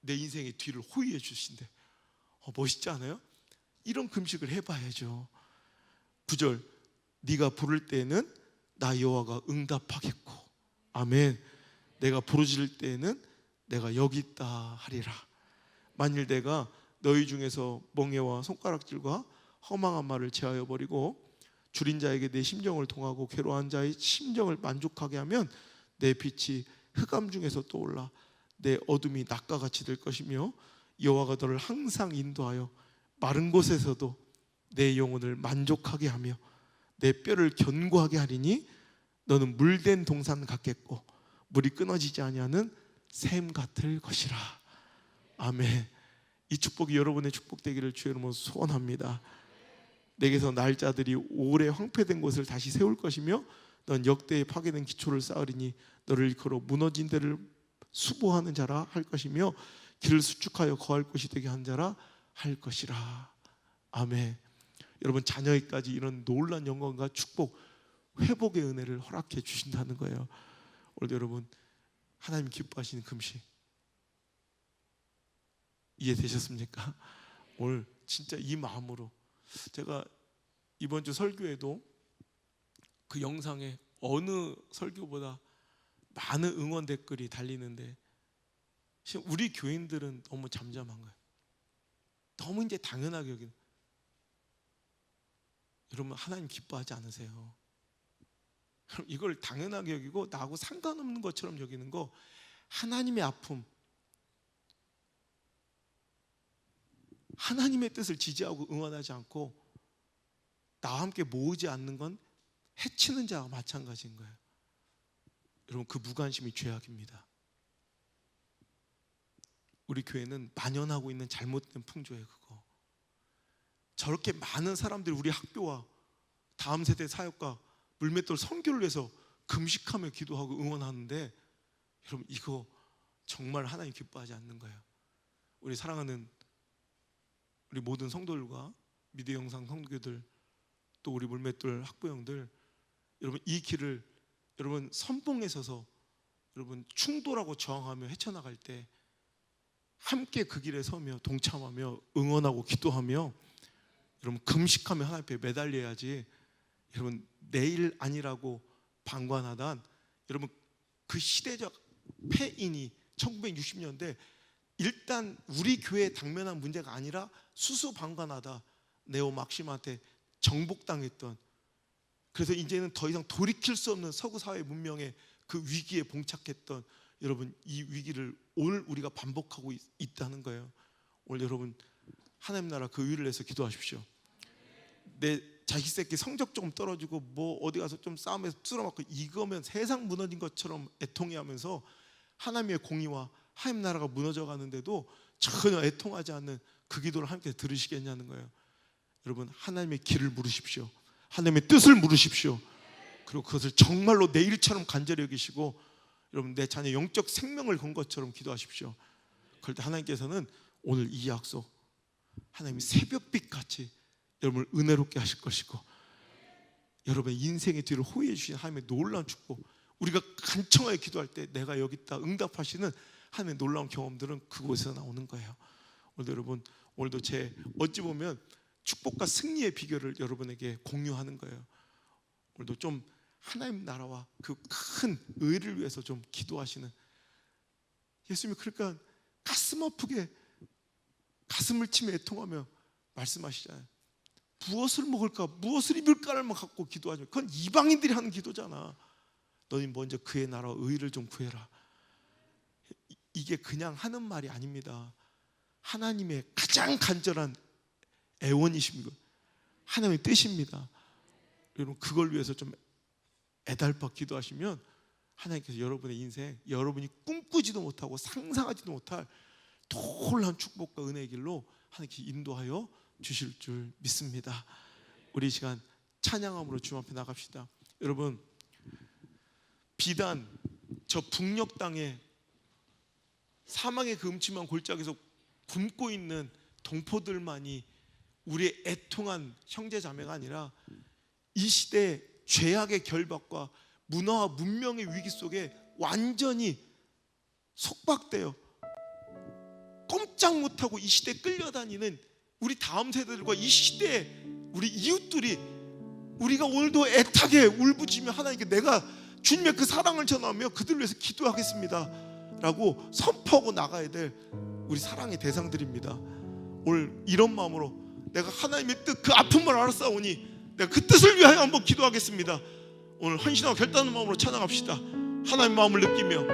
내 인생의 뒤를 호위해 주신대. 멋있지 않아요? 이런 금식을 해봐야죠. 9절, 네가 부를 때에는 나 여호와가 응답하겠고, 아멘. 내가 부르짖을 때에는 내가 여기 있다 하리라. 만일 내가 너희 중에서 멍에와 손가락질과 허망한 말을 제하여 버리고 줄인 자에게 내 심정을 통하고 괴로워한 자의 심정을 만족하게 하면 내 빛이 흑암 중에서 떠올라 내 어둠이 낮과 같이 될 것이며 여호와가 너를 항상 인도하여 마른 곳에서도 내 영혼을 만족하게 하며 내 뼈를 견고하게 하리니 너는 물된 동산 같겠고 물이 끊어지지 아니하는 샘 같을 것이라. 아멘. 이 축복이 여러분의 축복되기를 주의 이름으로 소원합니다. 내게서 날짜들이 오래 황폐된 곳을 다시 세울 것이며 넌 역대에 파괴된 기초를 쌓으리니 너를 일컬어 무너진 데를 수보하는 자라 할 것이며 길을 수축하여 거할 곳이 되게 한 자라 할 것이라. 아멘. 여러분, 자녀에게까지 이런 놀라운 영광과 축복, 회복의 은혜를 허락해 주신다는 거예요. 오늘 여러분, 하나님 기뻐하시는 금식 이해되셨습니까? 오늘 진짜 이 마음으로, 제가 이번 주 설교에도 그 영상에 어느 설교보다 많은 응원 댓글이 달리는데 우리 교인들은 너무 잠잠한 거예요. 너무 이제 당연하게 여기는. 여러분, 하나님 기뻐하지 않으세요? 이걸 당연하게 여기고 나하고 상관없는 것처럼 여기는 거, 하나님의 아픔, 하나님의 뜻을 지지하고 응원하지 않고 나와 함께 모으지 않는 건 해치는 자와 마찬가지인 거예요. 여러분, 그 무관심이 죄악입니다. 우리 교회는 만연하고 있는 잘못된 풍조예요. 그거 저렇게 많은 사람들이 우리 학교와 다음 세대 사역과 물맷돌 선교를 위해서 금식하며 기도하고 응원하는데, 여러분, 이거 정말 하나님 기뻐하지 않는 거예요. 우리 사랑하는 우리 모든 성도들과 미대 영상 성도들, 또 우리 물맷돌 학부형들, 여러분, 이 길을 여러분 선봉에 서서 여러분 충돌하고 저항하며 헤쳐나갈 때 함께 그 길에 서며 동참하며 응원하고 기도하며 여러분 금식하며 하나님 앞에 매달려야지. 여러분, 내일 아니라고 방관하단, 여러분 그 시대적 폐인이 1960년대 일단 우리 교회에 당면한 문제가 아니라 수수방관하다 네오 막시마한테 정복당했던, 그래서 이제는 더 이상 돌이킬 수 없는 서구 사회 문명의 그 위기에 봉착했던, 여러분 이 위기를 오늘 우리가 반복하고 있다는 거예요. 오늘 여러분 하나님 나라 그 위를 위해서 기도하십시오. 내 자식 새끼 성적 좀 떨어지고 뭐 어디 가서 좀 싸움에서 쓸어맞고 이거면 세상 무너진 것처럼 애통해하면서 하나님의 공의와 하나님 나라가 무너져 가는데도 전혀 애통하지 않는 그 기도를 함께 들으시겠냐는 거예요. 여러분, 하나님의 길을 물으십시오. 하나님의 뜻을 물으십시오. 그리고 그것을 정말로 내 일처럼 간절히 여기시고, 여러분 내 자녀 영적 생명을 건 것처럼 기도하십시오. 그럴 때 하나님께서는 오늘 이 약속, 하나님이 새벽빛 같이 여러분을 은혜롭게 하실 것이고, 여러분의 인생의 뒤를 호위해 주신 하나님의 놀라운 축복, 우리가 간청하게 기도할 때 내가 여기 있다 응답하시는 하나님의 놀라운 경험들은 그곳에서 나오는 거예요. 오늘도 여러분, 오늘도 제 어찌 보면 축복과 승리의 비결을 여러분에게 공유하는 거예요. 오늘도 좀 하나님 나라와 그 큰 의를 위해서 좀 기도하시는, 예수님이 그러니까 가슴 아프게 가슴을 치며 애통하며 말씀하시잖아요. 무엇을 먹을까 무엇을 입을까를 갖고 기도하죠. 그건 이방인들이 하는 기도잖아. 너희 먼저 그의 나라와 의를 좀 구해라. 이게 그냥 하는 말이 아닙니다. 하나님의 가장 간절한 애원이십니다. 하나님의 뜻입니다. 여러분, 그걸 위해서 좀 애달파 기도하시면 하나님께서 여러분의 인생, 여러분이 꿈꾸지도 못하고 상상하지도 못할 놀라운 축복과 은혜의 길로 하나님께 인도하여 주실 줄 믿습니다. 우리 이 시간 찬양함으로 주님 앞에 나갑시다. 여러분, 비단 저 북녘 땅에 사망의 그 음침한 골짜기에서 굶고 있는 동포들만이 우리의 애통한 형제자매가 아니라 이 시대의 죄악의 결박과 문화와 문명의 위기 속에 완전히 속박되어 꼼짝 못하고 이 시대에 끌려다니는 우리 다음 세대들과 이 시대의 우리 이웃들이, 우리가 오늘도 애타게 울부짖으며 하나님께 내가 주님의 그 사랑을 전하며 그들을 위해서 기도하겠습니다 라고 선포하고 나가야 될 우리 사랑의 대상들입니다. 오늘 이런 마음으로 내가 하나님의 뜻, 그 아픔을 알았사오니 내가 그 뜻을 위하여 한번 기도하겠습니다. 오늘 헌신하고 결단하는 마음으로 찬양합시다. 하나님의 마음을 느끼며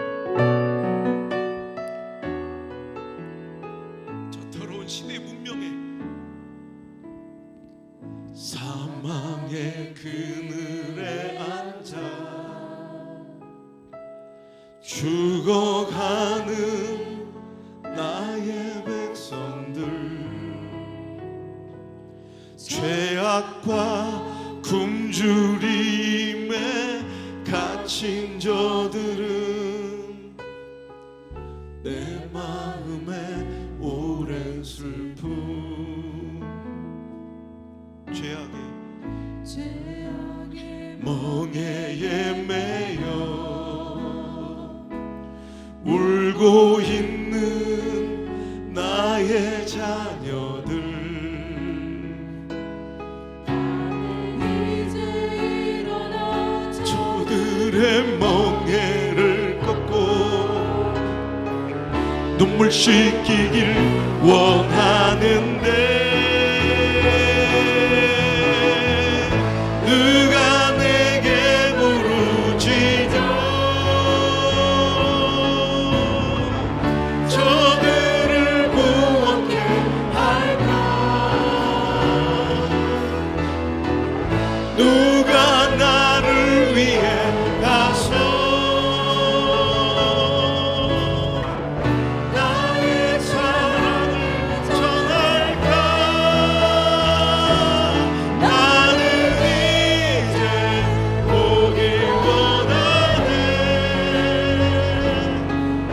저 더러운 시대의 문명에 사망의 그늘에 앉아 죽어가는 나의 백성들, 죄악과 굶주림에 갇힌 저들은 내 마음에 오랜 슬픔, 죄악의 멍에에 매여 울고 있는 나의 자녀들, 이제 일어나 저들의 멍에를 꺾고 눈물 씻기길 원하는데 누가 내게 부르짖어 저들을 구원케 할까? 누가 나를 위해 가서 나의 사랑을 전할까? 나는 이제 보길 원하네.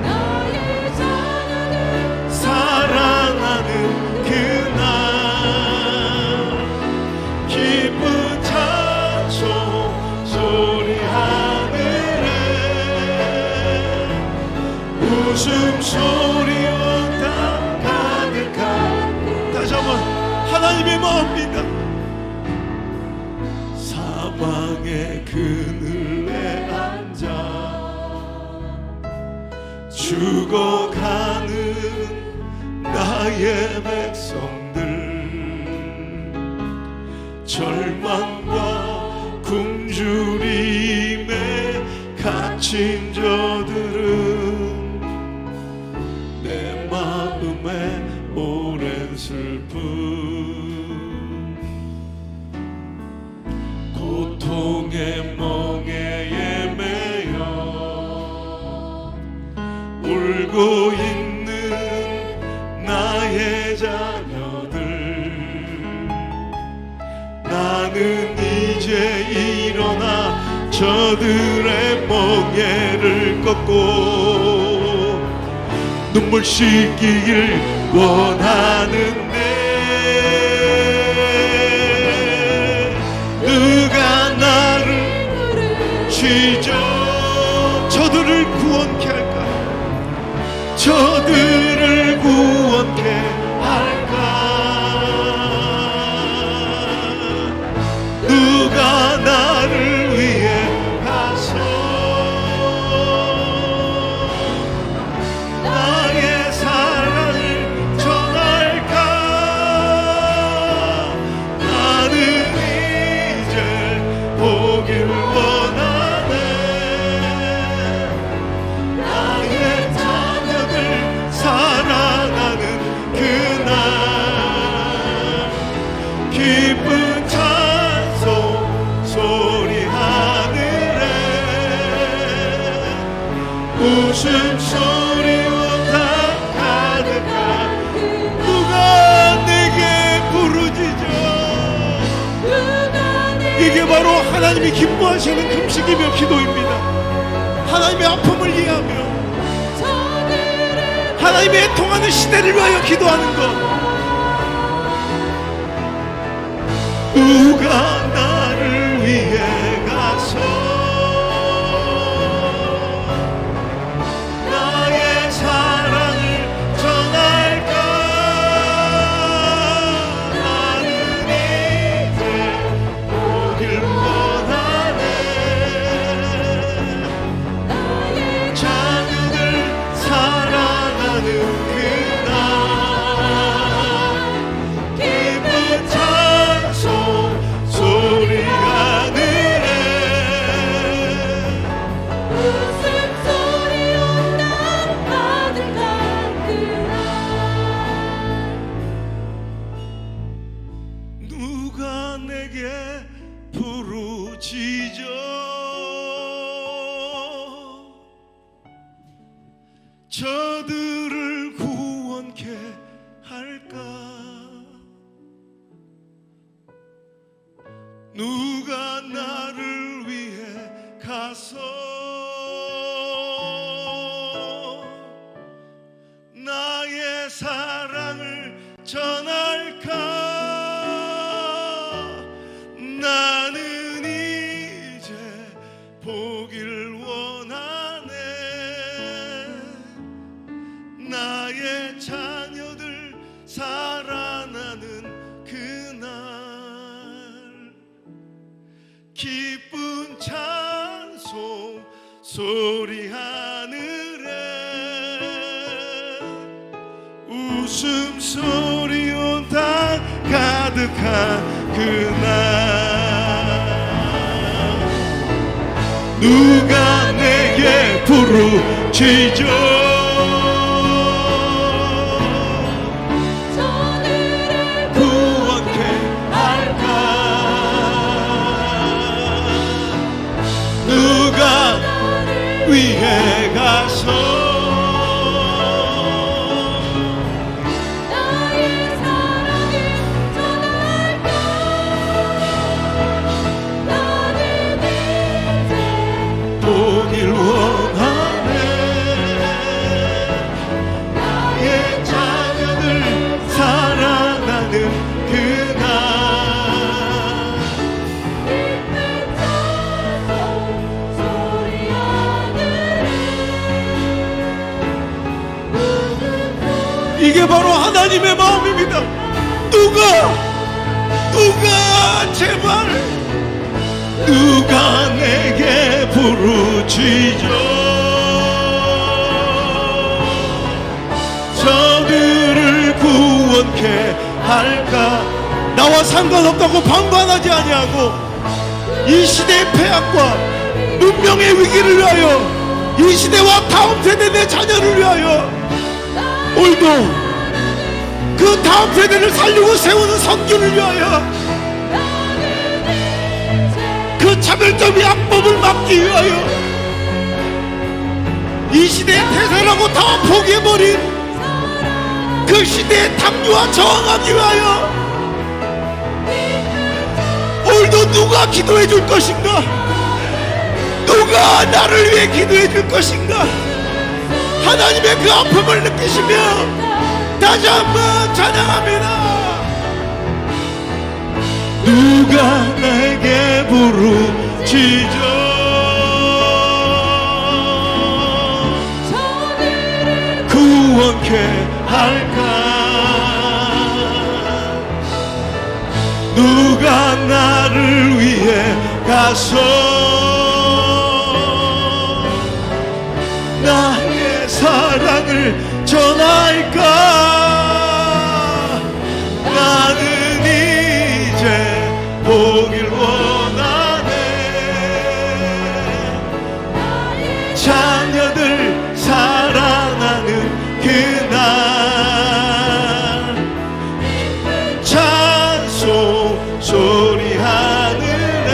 나의 자녀들 사랑하는 그날 기쁜 찬송 소리 하늘에 웃음소리와 다 가득한 다시 한번 하나님의 마음입니다. 사방의 그늘에 앉아 죽어가는 나의 백성들, 절망과 굶주림에 갇힌 저들은 내 마음에 오랜 슬픔, 고통의 멍에에 매여 울고 있는 나의 자녀들, 나는 이제 일어나 저들의 멍에를 꺾고 눈물 씻기길 원하는데 누가 나를 쥐죠 저들을 구원케 할까? 저들을 구원케 할까? 누가 나를 위해 가서 나의 사랑을 전할까? 나는 이제 보길 원하네. 나의 자녀들 사랑하는 그날 기쁜 찬송 소리 하늘에 웃음소리와 다 가득한 누가 내게 부르짖어. 이게 바로 하나님이 기뻐하시는 금식이며 기도입니다. 하나님의 아픔을 이해하며 하나님의 애통하는 시대를 위하여 기도하는 것, 누가 나를 위해 가서 나의 사랑을 전할까? 나는 이제 보길 원하네. 나의 자녀들 살아나는 그날 기쁜 찬송 소리 하늘에 웃음소리 온당 가득한 그날 누가 내게 부르짖어 저들을 구원케 할까? 누가 나를 위해 가서 나의 사랑을 전할까? 나는 이제 보길 원하네. 나의 자녀들 살아나는 그날 기쁜 찬송 소리 하늘에 웃음소리 온다 가득한 그날 누가 내게 부르짖어 저들을 구원케 할까? 누가 위해 가서 나의 사랑을 전할까? 나는 이제 보길 원하네. 나의 자녀들 살아나는 그날 기쁜 찬송 소리 하늘에 웃음소리 이게 바로 하나님의 마음입니다. 누가 제발 누가 내게 부르짖어 저들을 구원케 할까? 나와 상관없다고 방관하지 아니하고 이 시대의 폐악과 문명의 위기를 위하여 이 시대와 다음 세대 내 자녀를 위하여 오늘도 그 다음 세대를 살리고 세우는 선교를 위하여 그 차별점이 악법을 막기 위하여 이 시대의 태세라고 다 포기해버린 그 시대의 탐유와 저항하기 위하여 오늘도 누가 기도해 줄 것인가? 누가 나를 위해 기도해 줄 것인가? 하나님의 그 아픔을 느끼시며 다시 한번 찬양합니다. 누가 내게 부르짖어 저들을 구원케 할까? 누가 나를 위해 가서 나의 사랑을 전할까? 나는 이제 보길 원하네. 자녀들 살아나는 그날 찬송 소리 하늘에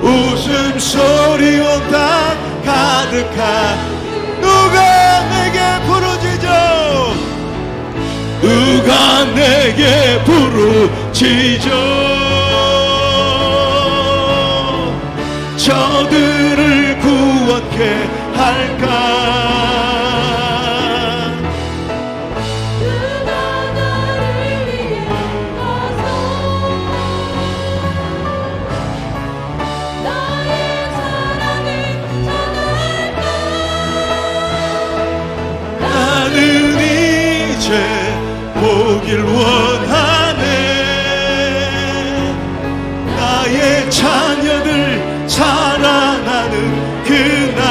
웃음소리 온다 가득한 누가 내게 부르짖어 누가 내게 부르짖어 저들을 구원케 할까? 누가 나를 위해 가서 보길 원하네. 나의 자녀들 살아나는 그날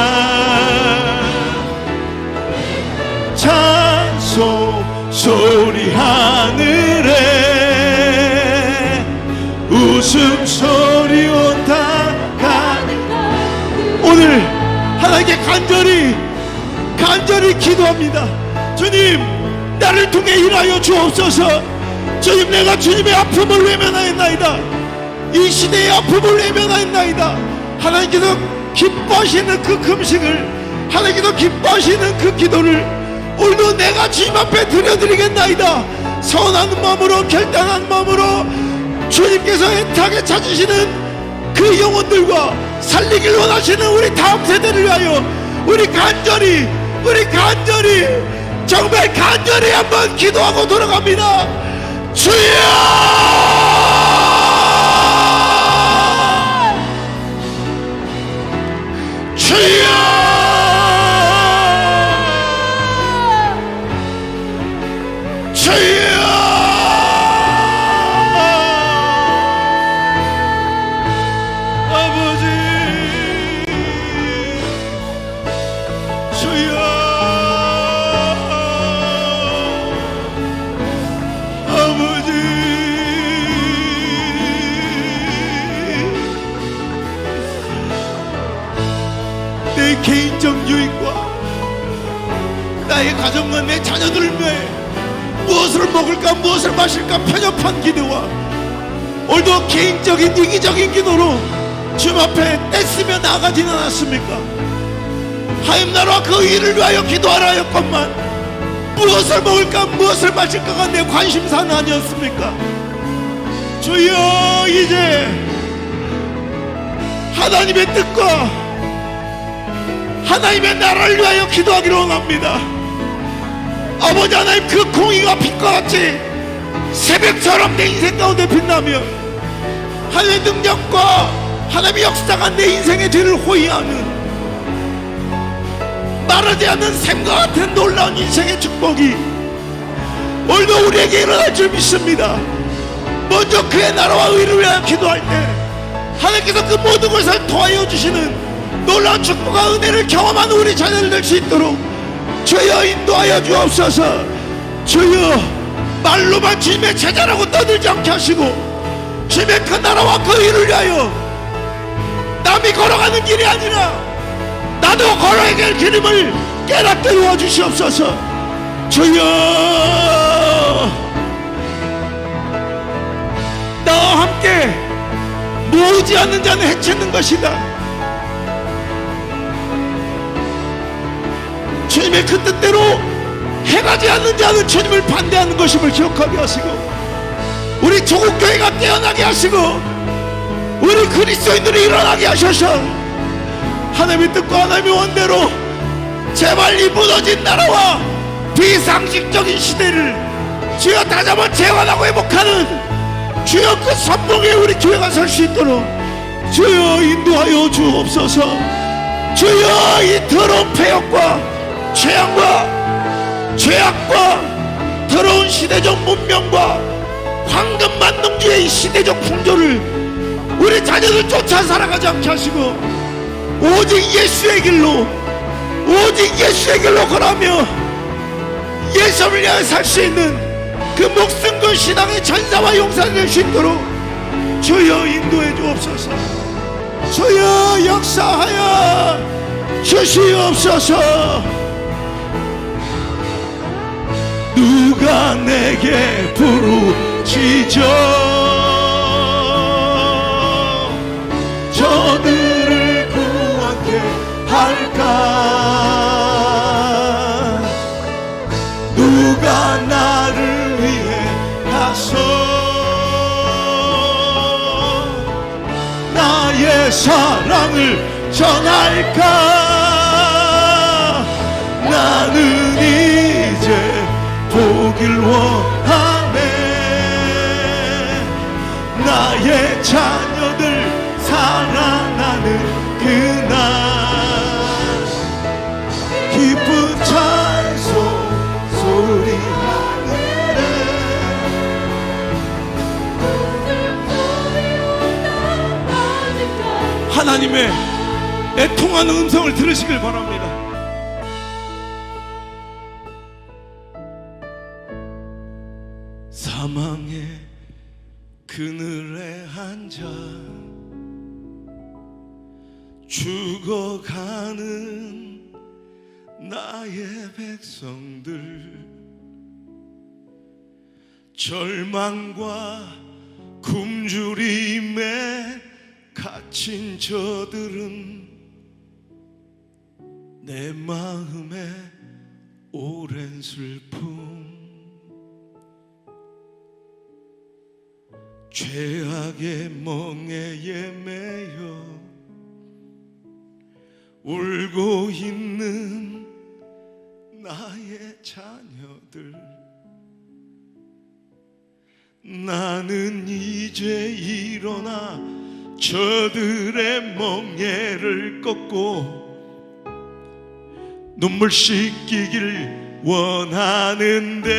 찬송 소리 하늘에 웃음소리 온다 가는가. 오늘 하나님께 간절히 기도합니다. 주님, 나를 통해 일하여 주옵소서. 주님, 내가 주님의 아픔을 외면하였나이다. 이 시대의 아픔을 외면하였나이다. 하나님께서 기뻐하시는 그 금식을, 하나님께서 기뻐하시는 그 기도를 오늘도 내가 주님 앞에 드려드리겠나이다. 선한 마음으로, 결단한 마음으로 주님께서 애타게 찾으시는 그 영혼들과 살리길 원하시는 우리 다음 세대를 위하여 우리 간절히 정말 간절히 한번 기도하고 돌아갑니다. 주여, 주여, 주여. 아버지, 주여, 아버지. 내 개인적 유익과 나의 가정과 내 자녀들을 위해 무엇을 먹을까 무엇을 마실까 편협한 기도와 오늘도 개인적인 이기적인 기도로 주님 앞에 떼쓰며 나가지는 않았습니까? 하나님 나라와 그 일을 위하여 기도하라 하였건만 무엇을 먹을까 무엇을 마실까가 내 관심사는 아니었습니까? 주여, 이제 하나님의 뜻과 하나님의 나라를 위하여 기도하기를 원합니다. 아버지 하나님, 그 공의가 빛과 같이 새벽처럼 내 인생 가운데 빛나며 하나님의 능력과 하나님의 역사가 내 인생의 뒤를 호위하는 마르지 않는 샘과 같은 놀라운 인생의 축복이 오늘도 우리에게 일어날 줄 믿습니다. 먼저 그의 나라와 의를 위하여 기도할 때 하나님께서 그 모든 것을 도와여 주시는 놀라운 축복과 은혜를 경험하는 우리 자녀들 될 수 있도록 주여 인도하여 주옵소서. 주여, 말로만 주님의 제자라고 떠들지 않게 하시고 주님의 그 나라와 그 일을 위하여 남이 걸어가는 길이 아니라 나도 걸어야 될 길임을 깨닫게 도와주시옵소서. 주여, 나와 함께 모으지 않는 자는 해치는 것이다. 주님의 그 뜻대로 해가지 않는 자는 주님을 반대하는 것임을 기억하게 하시고 우리 조국교회가 깨어나게 하시고 우리 그리스도인들이 일어나게 하셔서 하나님의 뜻과 하나님의 원대로 제발 이 무너진 나라와 비상식적인 시대를 주여 다시 한번 재건하고 회복하는 주여 그 선봉에 우리 교회가 설 수 있도록 주여 인도하여 주옵소서. 주여, 이 더러운 폐역과 죄악과 더러운 시대적 문명과 황금 만능주의 시대적 풍조를 우리 자녀들 쫓아 살아가지 않게 하시고 오직 예수의 길로 걸어가며 예수를 위하여 살 수 있는 그 목숨 건 신앙의 전사와 용사가 될 수 있도록 주여 인도해 주옵소서. 주여 역사하여 주시옵소서. 누가 내게 부르짖어 저들을 구원케 할까? 누가 나를 위해 가서 나의 사랑을 전할까? 나는 이제 보길 원하네. 나의 자녀들 살아나는 그날 기쁜 찬송 소리 하늘에 하나님의 애통하는 음성을 들으시길 바랍니다. 사망의 그늘에 앉아 죽어가는 나의 백성들, 절망과 굶주림에 갇힌 저들은 내 마음에 오랜 슬픔, 죄악의 멍에에 매여 울고 있는 나의 자녀들, 나는 이제 일어나 저들의 멍에를 꺾고 눈물 씻기길 원하는데,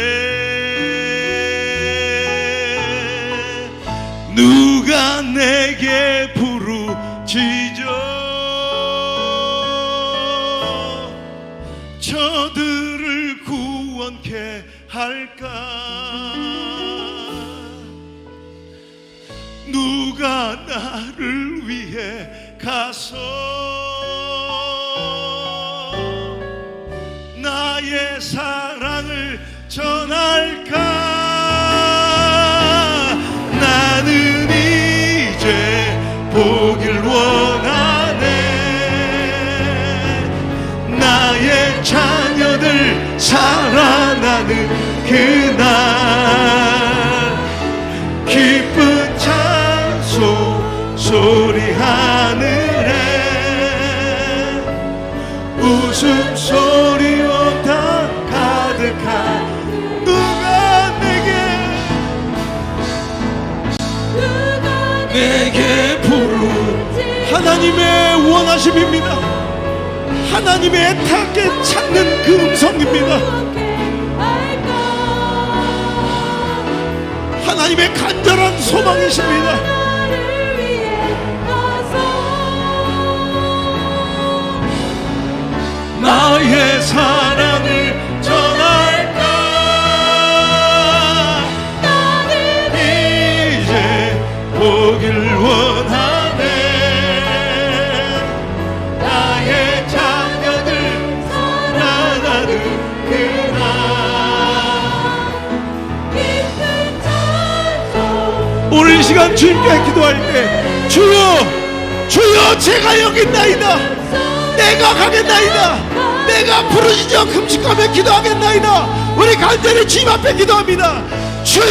누가 내게 부르짖어 저들을 구원케 할까? 누가 나를 위해 가서 나의 사랑을 전할까? 나는 이제 보길 원하네. 나의 자녀들 살아나는 그날 기쁜 찬송 소리 하늘에 웃음소리 온탕 가득한 누가 내게 부르 하나님의 원하심입니다. 하나님의 애타게 찾는 그 음성입니다. 하나님의 간절한 소망이십니다. 나의 사랑을 전할까? 나는 이제 보길 원하네. 나의 자녀들 살아나는 그날 기쁜 찬송. 오늘 이 시간 주님께 기도할 때 주여, 주여 제가 여기 있나이다. 내가 가겠나이다. 내가 부르짖어 금식하며 기도하겠나이다. 우리 간절히 주님 앞에 기도합니다. 주여,